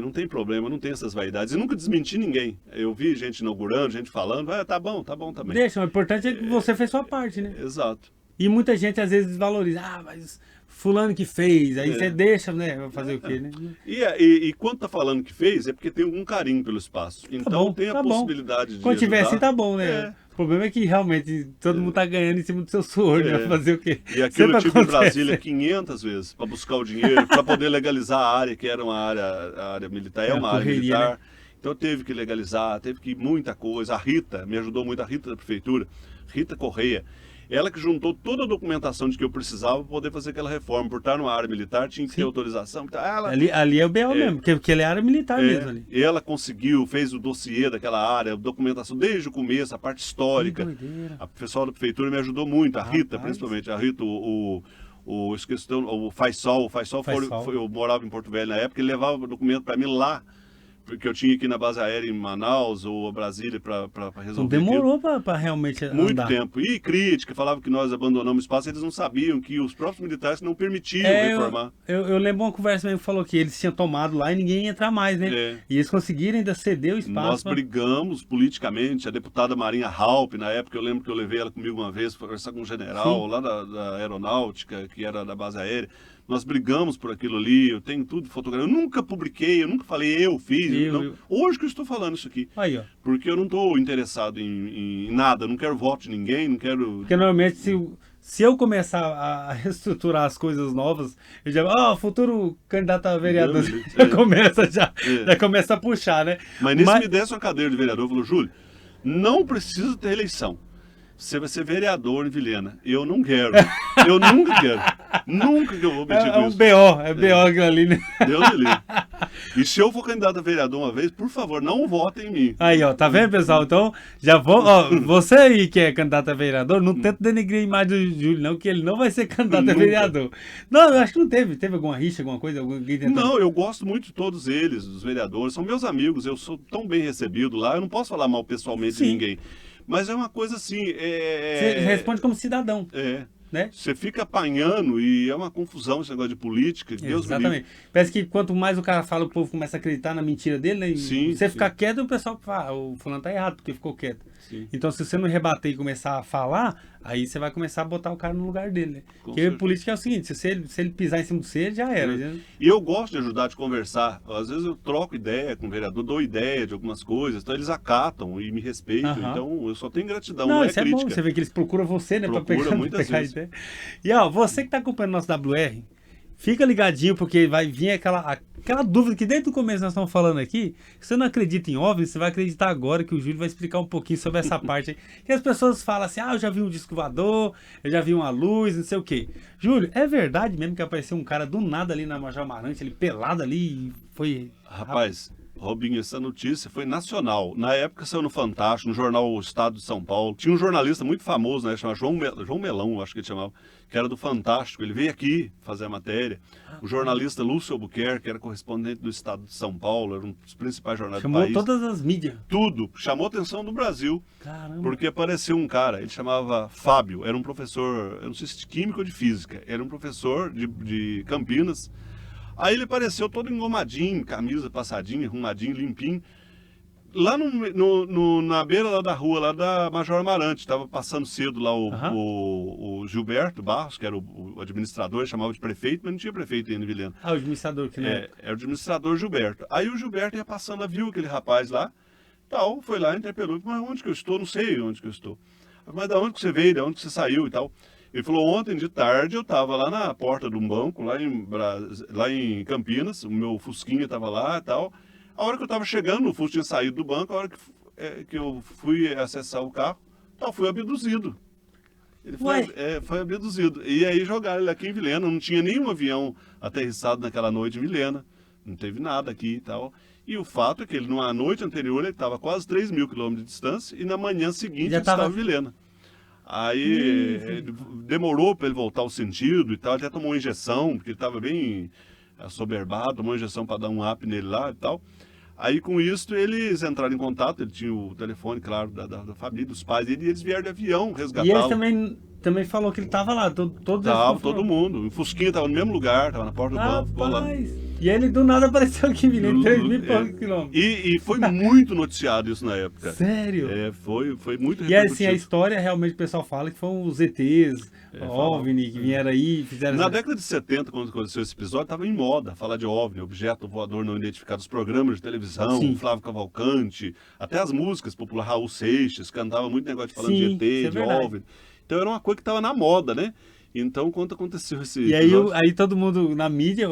não tem problema, não tem essas vaidades, e nunca desmenti ninguém, eu vi gente inaugurando, gente falando, tá bom também. Deixa, o importante é que você fez sua parte, né? Exato. E muita gente às vezes desvaloriza, mas fulano que fez, aí você deixa, né, fazer o quê, né? E quando tá falando que fez, é porque tem algum carinho pelo espaço. Então tem a possibilidade de quando tiver ajudar. assim, tá bom, né? O problema é que realmente todo mundo tá ganhando em cima do seu suor, né? Fazer o quê? E aquilo eu tive em Brasília 500 vezes para buscar o dinheiro, para poder legalizar a área, que era a área militar, uma área militar. Né? Então teve que legalizar, teve que muita coisa. A Rita, me ajudou muito, a Rita da prefeitura, Rita Correia. Ela que juntou toda a documentação de que eu precisava para poder fazer aquela reforma. Por estar numa área militar, tinha que ter autorização. Ali é o BO mesmo, porque ele é área militar mesmo ali. Ela conseguiu, fez o dossiê daquela área, a documentação desde o começo, a parte histórica. A pessoal da prefeitura me ajudou muito, a Rita principalmente. A Rita, o Faisal. Eu morava em Porto Velho na época, ele levava o documento para mim lá. Porque eu tinha aqui na base aérea em Manaus ou Brasília para resolver. Então demorou para realmente andar. Muito tempo. E crítica, falava que nós abandonamos o espaço, eles não sabiam que os próprios militares não permitiam reformar. Eu lembro uma conversa mesmo que falou que eles tinham tomado lá e ninguém ia entrar mais, né? E eles conseguiram ainda ceder o espaço. Nós brigamos politicamente, a deputada Marinha Halpe, na época eu lembro que eu levei ela comigo uma vez para conversar com um general lá da aeronáutica, que era da base aérea. Nós brigamos por aquilo ali, eu tenho tudo fotografado. Eu nunca publiquei, eu nunca falei, eu fiz. Hoje que eu estou falando isso aqui. Aí, ó. Porque eu não estou interessado em nada, não quero voto de ninguém, não quero... Porque normalmente se eu começar a reestruturar as coisas novas, eu já futuro candidato a vereador, já começa a puxar, né? Mas me desse uma cadeira de vereador, falou, Júlio, não preciso ter eleição. Você vai ser vereador em Vilhena. Eu não quero. Eu nunca quero. Nunca que eu vou mexer com isso. É BO aquilo ali, né? Deus me livre. E se eu for candidato a vereador uma vez, por favor, não votem em mim. Aí, ó, tá vendo, pessoal? Então, já vou. Ó, você aí que é candidato a vereador, não tenta denegrir a imagem do Júlio, não, que ele não vai ser candidato a vereador. Não, eu acho que não teve. Teve alguma rixa, alguma coisa? Alguém tentando... Não, eu gosto muito de todos eles, dos vereadores, são meus amigos, eu sou tão bem recebido lá, eu não posso falar mal pessoalmente de ninguém. Mas é uma coisa assim. Você responde como cidadão. Né? Você fica apanhando e é uma confusão esse negócio de política. Deus me livre. Exatamente. Parece que quanto mais o cara fala, o povo começa a acreditar na mentira dele, né? E Sim, você ficar quieto, o pessoal fala, o fulano tá errado porque ficou quieto. Sim. Então, se você não rebater e começar a falar, aí você vai começar a botar o cara no lugar dele, né? Porque a política é o seguinte, se ele pisar em cima de você, já era. Já... E eu gosto de ajudar, de conversar. Às vezes eu troco ideia com o vereador, dou ideia de algumas coisas, então eles acatam e me respeitam. Então eu só tenho gratidão, não é isso crítica. É bom, você vê que eles procuram você, né? Procura pra pegar, muitas vezes. Ideia. E ó, você que tá acompanhando nosso WR, fica ligadinho, porque vai vir aquela dúvida que desde o começo nós estamos falando aqui. Se você não acredita em OVNI, você vai acreditar agora que o Júlio vai explicar um pouquinho sobre essa parte aí. Que as pessoas falam assim, eu já vi um disco voador, eu já vi uma luz, não sei o quê. Júlio, é verdade mesmo que apareceu um cara do nada ali na Major Amarante, ele pelado ali e foi... Rapaz... Robinho, essa notícia foi nacional. Na época saiu no Fantástico, no jornal O Estado de São Paulo. Tinha um jornalista muito famoso, né? Chamado João Melão, acho que ele chamava, que era do Fantástico. Ele veio aqui fazer a matéria. O jornalista Lúcio Albuquerque, que era correspondente do Estado de São Paulo, era um dos principais jornais do país. Chamou todas as mídias. Tudo. Chamou a atenção do Brasil. Caramba. Porque apareceu um cara, ele chamava Fábio, era um professor, eu não sei se de química ou de física, era um professor de Campinas. Aí ele apareceu todo engomadinho, camisa passadinha, arrumadinho, limpinho, lá na beira lá da rua, lá da Major Amarante. Estava passando cedo lá o Gilberto Barros, que era o administrador, chamava de prefeito, mas não tinha prefeito ainda em Vilhena. O administrador que não é. Era o administrador Gilberto. Aí o Gilberto ia passando, viu aquele rapaz lá, tal, foi lá, interpelou, mas onde que eu estou? Não sei onde que eu estou. Mas da onde que você veio, da onde que você saiu e tal? Ele falou, ontem de tarde eu estava lá na porta de um banco, lá em Campinas, o meu Fusquinha estava lá e tal. A hora que eu estava chegando, o Fusca tinha saído do banco, a hora que eu fui acessar o carro, fui abduzido. Ele foi abduzido. E aí jogaram ele aqui em Vilhena, não tinha nenhum avião aterrissado naquela noite em Vilhena, não teve nada aqui e tal. E o fato é que ele, na noite anterior, ele estava quase 3.000 quilômetros de distância e na manhã seguinte ele estava em Vilhena. Aí demorou para ele voltar ao sentido e tal, até tomou uma injeção, porque ele estava bem assoberbado, tomou uma injeção para dar um up nele lá e tal. Aí com isso eles entraram em contato, ele tinha o telefone, claro, da família, dos pais, e eles vieram de avião resgatá-lo. E ele também falou que ele estava lá, todo mundo. O Fusquinha estava no mesmo lugar, estava na porta do banco, lá. E ele do nada apareceu aqui, em 3.000 quilômetros. E foi muito noticiado isso na época. Sério? Foi muito repercutido. E assim, a história realmente o pessoal fala que foram os ETs, OVNI, que vieram aí e fizeram... Na década de 70, quando aconteceu esse episódio, estava em moda falar de OVNI, objeto voador não identificado, os programas de televisão, Flávio Cavalcante, até as músicas popular, Raul Seixas, cantava muito negócio de falando de ET, de OVNI. Então era uma coisa que estava na moda, né? Então, quando aconteceu esse E aí todo mundo na mídia,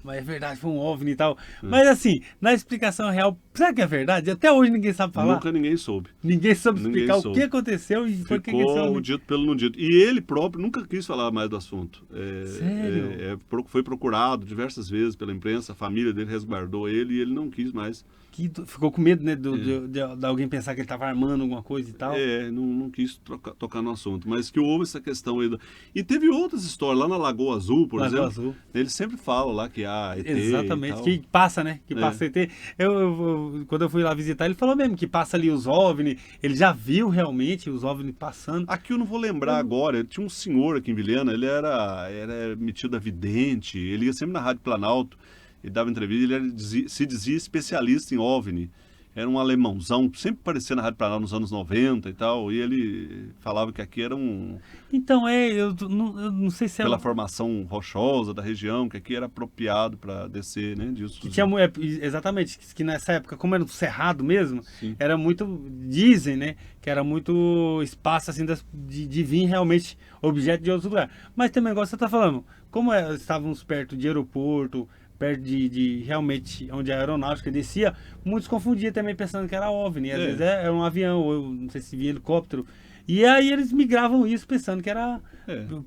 mas é verdade, foi um OVNI e tal. Mas assim, na explicação real, será que é verdade? Até hoje ninguém sabe falar. Nunca ninguém soube. Ninguém soube explicar o que aconteceu e foi o que aconteceu. O dito pelo não dito. E ele próprio nunca quis falar mais do assunto. Sério? Foi procurado diversas vezes pela imprensa, a família dele resguardou ele e ele não quis mais. Ficou com medo, né, de alguém pensar que ele estava armando alguma coisa e tal. Não quis tocar no assunto. Mas que houve essa questão aí. E teve outras histórias, lá na Lagoa Azul, por exemplo. Azul. Eles sempre falam lá que há ET. Exatamente, que passa, né? Que passa ET. Quando eu fui lá visitar, ele falou mesmo que passa ali os OVNI. Ele já viu realmente os OVNI passando. Aqui eu não vou lembrar agora. Tinha um senhor aqui em Vilhena, ele era metido a vidente. Ele ia sempre na Rádio Planalto. Ele dava entrevista, ele se dizia especialista em OVNI. Era um alemãozão, sempre aparecia na Rádio Planalto nos anos 90 e tal, e ele falava que aqui era um... Então, eu não sei se pela formação rochosa da região, que aqui era apropriado para descer, né, disso. Que tinha, exatamente, que nessa época, como era um cerrado mesmo, era muito, dizem, né, que era muito espaço, assim, de vir realmente objeto de outros lugares. Mas também, igual você está falando, como estávamos perto de aeroporto, perto de realmente onde a aeronáutica descia, muitos confundiam também pensando que era OVNI, às vezes era um avião, ou não sei se via helicóptero, e aí eles migravam isso pensando que era,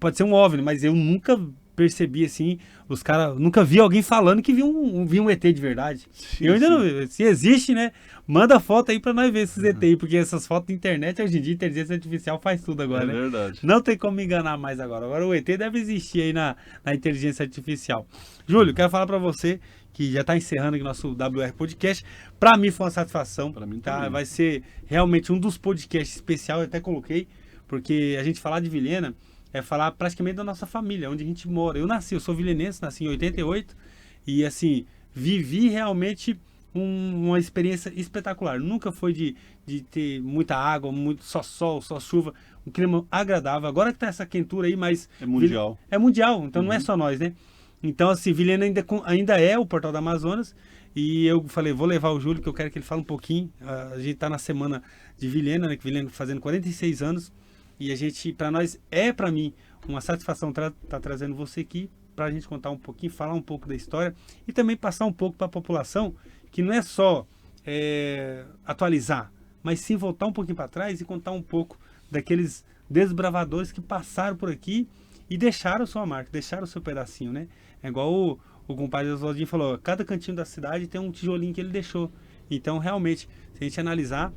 pode ser um OVNI, mas eu nunca percebi assim, os caras nunca vi alguém falando que viu um ET de verdade. Sim, Eu ainda sim. não vi. Se existe, né? Manda foto aí pra nós ver esses ET aí, porque essas fotos da internet, hoje em dia, inteligência artificial faz tudo agora, É né? verdade. Não tem como me enganar mais agora. Agora o ET deve existir aí na inteligência artificial. Júlio, quero falar pra você que já tá encerrando aqui nosso WR Podcast. Pra mim foi uma satisfação. Pra mim tá? também. Vai ser realmente um dos podcasts especiais, eu até coloquei, porque a gente falar de Vilhena é falar praticamente da nossa família, onde a gente mora. Eu sou vilenense, nasci em 88 e assim, vivi realmente uma experiência espetacular. Nunca foi de ter muita água, só sol, só chuva, um clima agradável. Agora que tá essa quentura aí, mas... É mundial. É mundial, então não é só nós, né? Então, assim, Vilhena ainda é o Portal do Amazonas. E eu falei, vou levar o Júlio, que eu quero que ele fale um pouquinho. A gente tá na semana de Vilhena, né? Que Vilhena fazendo 46 anos. E a gente, para nós, para mim, uma satisfação tá trazendo você aqui pra gente contar um pouquinho, falar um pouco da história e também passar um pouco para a população, que não é só atualizar, mas sim voltar um pouquinho para trás e contar um pouco daqueles desbravadores que passaram por aqui e deixaram sua marca, deixaram o seu pedacinho, né? É igual o compadre Oswaldinho falou, cada cantinho da cidade tem um tijolinho que ele deixou. Então, realmente, se a gente analisar,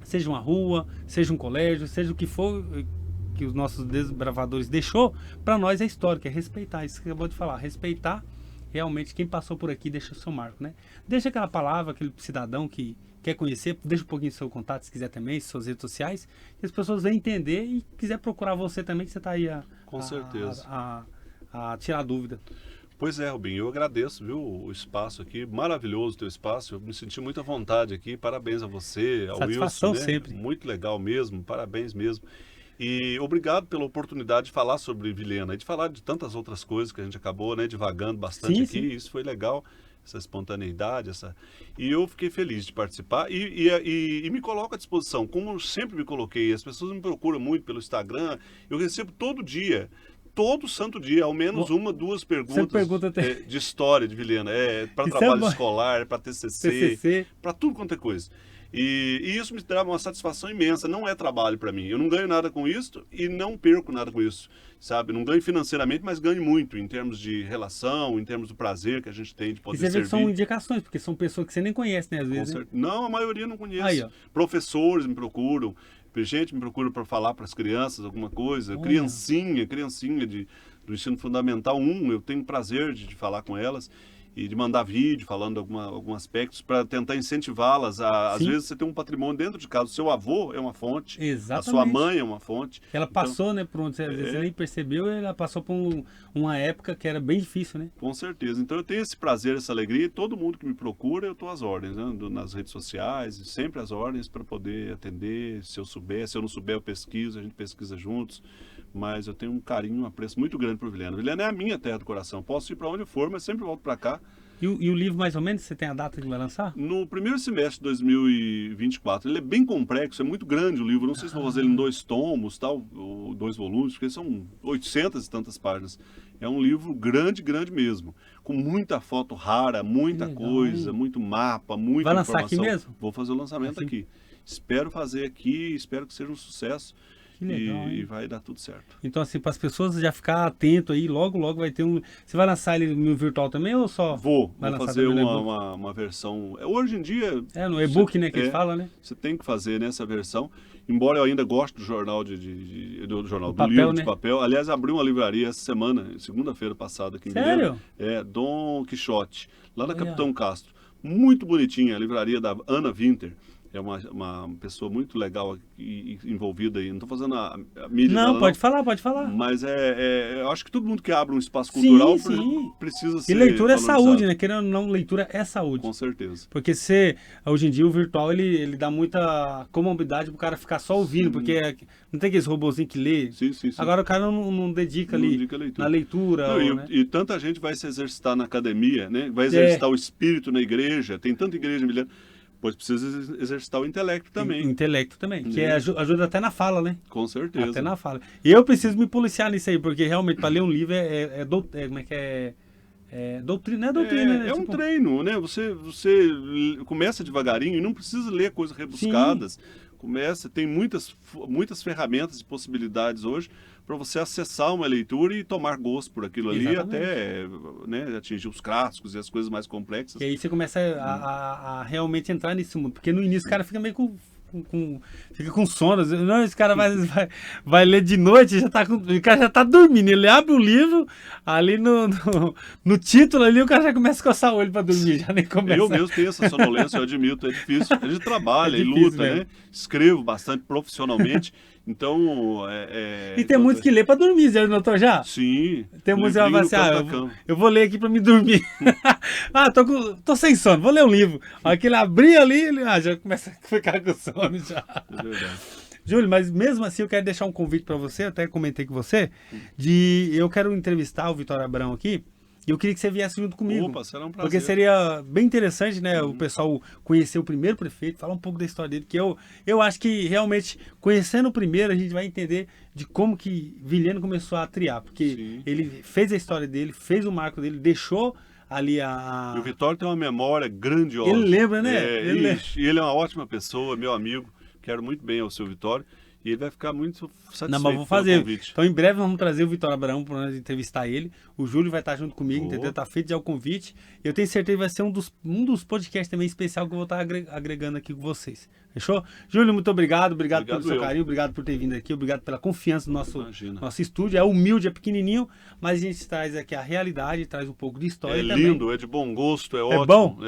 seja uma rua, seja um colégio, seja o que for que os nossos desbravadores deixou, para nós é histórico, é respeitar, isso que eu acabou de falar, respeitar realmente quem passou por aqui, deixa o seu marco, né? Deixa aquela palavra, aquele cidadão que quer conhecer, deixa um pouquinho do seu contato, se quiser também, suas redes sociais, que as pessoas venham entender e quiser procurar você também, que você está aí Com certeza. a tirar dúvida. Pois é, Rubinho, eu agradeço, viu, o espaço aqui, maravilhoso o teu espaço, eu me senti muito à vontade aqui, parabéns a você, ao Satisfação Wilson, né? sempre. Muito legal mesmo, parabéns mesmo. E obrigado pela oportunidade de falar sobre Vilhena e de falar de tantas outras coisas que a gente acabou, né, divagando bastante Sim, aqui, sim. isso foi legal, essa espontaneidade, e eu fiquei feliz de participar e me coloco à disposição, como eu sempre me coloquei, as pessoas me procuram muito pelo Instagram, eu recebo todo santo dia, ao menos uma, duas perguntas pergunta até. de história de Vilhena, para Isso é trabalho bom. escolar, para TCC. para tudo quanto é coisa. E isso me dá uma satisfação imensa, não é trabalho para mim. Eu não ganho nada com isso e não perco nada com isso, sabe? Não ganho financeiramente, mas ganho muito em termos de relação, em termos do prazer que a gente tem de E poder você vê servir. que são indicações, porque são pessoas que você nem conhece, né, às Com vezes, né? certeza. Não, a maioria não conhece. Aí, ó. Professores me procuram, gente me procura para falar para as crianças alguma coisa. Olha. Criancinha do ensino fundamental 1, eu tenho prazer de falar com elas e de mandar vídeo falando alguns aspectos para tentar incentivá-las. Às Sim. vezes você tem um patrimônio dentro de casa, o seu avô é uma fonte, Exatamente. a sua mãe é uma fonte. Ela Então, passou, né, por onde às vezes você nem percebeu, ela passou por uma época que era bem difícil, né? com certeza. Então eu tenho esse prazer, essa alegria e todo mundo que me procura, eu estou às ordens, né? Nas redes sociais, sempre às ordens para poder atender, se eu não souber eu pesquiso, a gente pesquisa juntos, mas eu tenho um carinho, um apreço muito grande por Vilhena. Vilhena é a minha terra do coração, posso ir para onde eu for, mas sempre volto para cá. E o livro, mais ou menos, você tem a data que vai lançar? No primeiro semestre de 2024, ele é bem complexo, é muito grande o livro, não sei se vou fazer ele em 2 tomos, tal, ou 2 volumes, porque são 800 e tantas páginas. É um livro grande, grande mesmo, com muita foto rara, muita Que legal, coisa, hein? muito mapa, muita Vai lançar informação. aqui mesmo? Vou fazer o lançamento Assim? aqui. Espero fazer aqui, espero que seja um sucesso. Que legal, e hein? vai dar tudo certo. Então, assim, para as pessoas já ficar atento aí, logo vai ter um... Você vai lançar ele no virtual também ou só? Vou Vai lançar fazer também no e-book? uma versão. Hoje em dia. No e-book, né, que eles falam, né? Você tem que fazer nessa versão. Embora eu ainda goste do jornal do papel, livro né? de papel. Aliás, abri uma livraria essa semana, segunda-feira passada aqui em Sério? Vilhena. Dom Quixote, lá na Olha. Capitão Castro. Muito bonitinha, a livraria da Ana Winter. É uma pessoa muito legal e envolvida aí. Não estou fazendo a mídia Não, dela, pode falar, pode falar. Mas eu acho que todo mundo que abre um espaço cultural Sim. precisa E ser leitura é valorizado. saúde, né? Querendo ou não, leitura é saúde. Com certeza. Porque hoje em dia o virtual ele dá muita comodidade pro cara ficar só ouvindo, porque não tem aqueles robozinhos que lê. Sim. Agora o cara não dedica Não ali dedica a leitura. na leitura. Não, né? e tanta gente vai se exercitar na academia, né? Vai exercitar o espírito na igreja. Tem tanta igreja em Vilhena. Pois precisa exercitar o intelecto também. Intelecto também, que Né? ajuda até na fala, né? Com certeza. Até na fala. E eu preciso me policiar nisso aí, porque realmente para ler um livro como é que é? Doutrina, não é doutrina, né? É um Tipo, treino, né? Você começa devagarinho e não precisa ler coisas rebuscadas. tem muitas ferramentas e possibilidades hoje para você acessar uma leitura e tomar gosto por aquilo ali, até né, atingir os clássicos e as coisas mais complexas. E aí você começa a realmente entrar nesse mundo, porque no início o cara fica meio fica com sono. Não, esse cara vai ler de noite, o cara já tá dormindo. Ele abre o livro, ali no título ali, o cara já começa a coçar o olho para dormir, já nem começa. Eu mesmo tenho essa sonolência, eu admito, é difícil. A gente trabalha e luta, mesmo, né? Escrevo bastante profissionalmente. Então, E tem muitos que lê para dormir, você notou já? Sim. Tem muitos que falam assim, eu vou ler aqui para me dormir. Tô sem sono, vou ler um livro. Aquele abrir ali, ele já começa a ficar com sono já. É verdade. Júlio, mas mesmo assim eu quero deixar um convite para você, eu até comentei com você, eu quero entrevistar o Vitório Abrão aqui. E eu queria que você viesse junto comigo. Opa, será um prazer. Porque seria bem interessante, né, o pessoal conhecer o primeiro prefeito, falar um pouco da história dele, que eu acho que realmente, conhecendo o primeiro, a gente vai entender de como que Vilhena começou a triar, porque Sim. ele fez a história dele, fez o marco dele, deixou ali E o Vitório tem uma memória grandiosa. Ele lembra, né? E ele é uma ótima pessoa, meu amigo, quero muito bem ao seu Vitório. E ele vai ficar muito satisfeito. Não, mas vou fazer. Então, em breve, nós vamos trazer o Vitório Abrão para nós entrevistar ele. O Júlio vai estar junto comigo, entendeu? Tá feito já o convite. Eu tenho certeza que vai ser um dos podcasts também especial que eu vou estar agregando aqui com vocês. Fechou? Júlio, muito obrigado. Obrigado pelo seu carinho. Obrigado por ter vindo aqui. Obrigado pela confiança no nosso estúdio. É humilde, é pequenininho, mas a gente traz aqui a realidade, traz um pouco de história também. É lindo, é de bom gosto, é ótimo. É bom?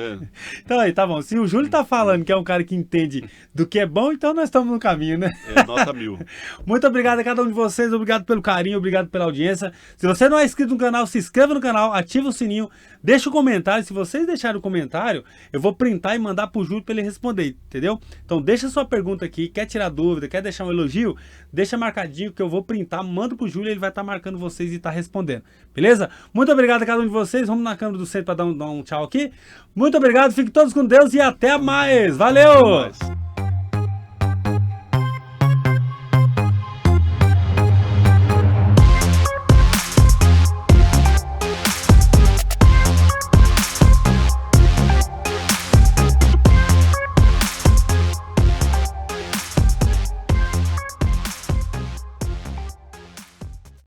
Então aí, tá bom. Se o Júlio tá falando que é um cara que entende do que é bom, então nós estamos no caminho, né? Nota 1000. Muito obrigado a cada um de vocês, obrigado pelo carinho, obrigado pela audiência. Se você não é inscrito no canal, se inscreva no canal, ativa o sininho, deixa o comentário. Se vocês deixarem o comentário, eu vou printar e mandar pro Júlio para ele responder, entendeu? Então deixa sua pergunta aqui, quer tirar dúvida, quer deixar um elogio, deixa marcadinho que eu vou printar, mando pro Júlio e ele vai estar marcando vocês e tá respondendo, beleza? Muito obrigado a cada um de vocês, vamos na câmera do centro para dar um tchau aqui. Muito obrigado, fiquem todos com Deus e até mais, valeu! Até mais.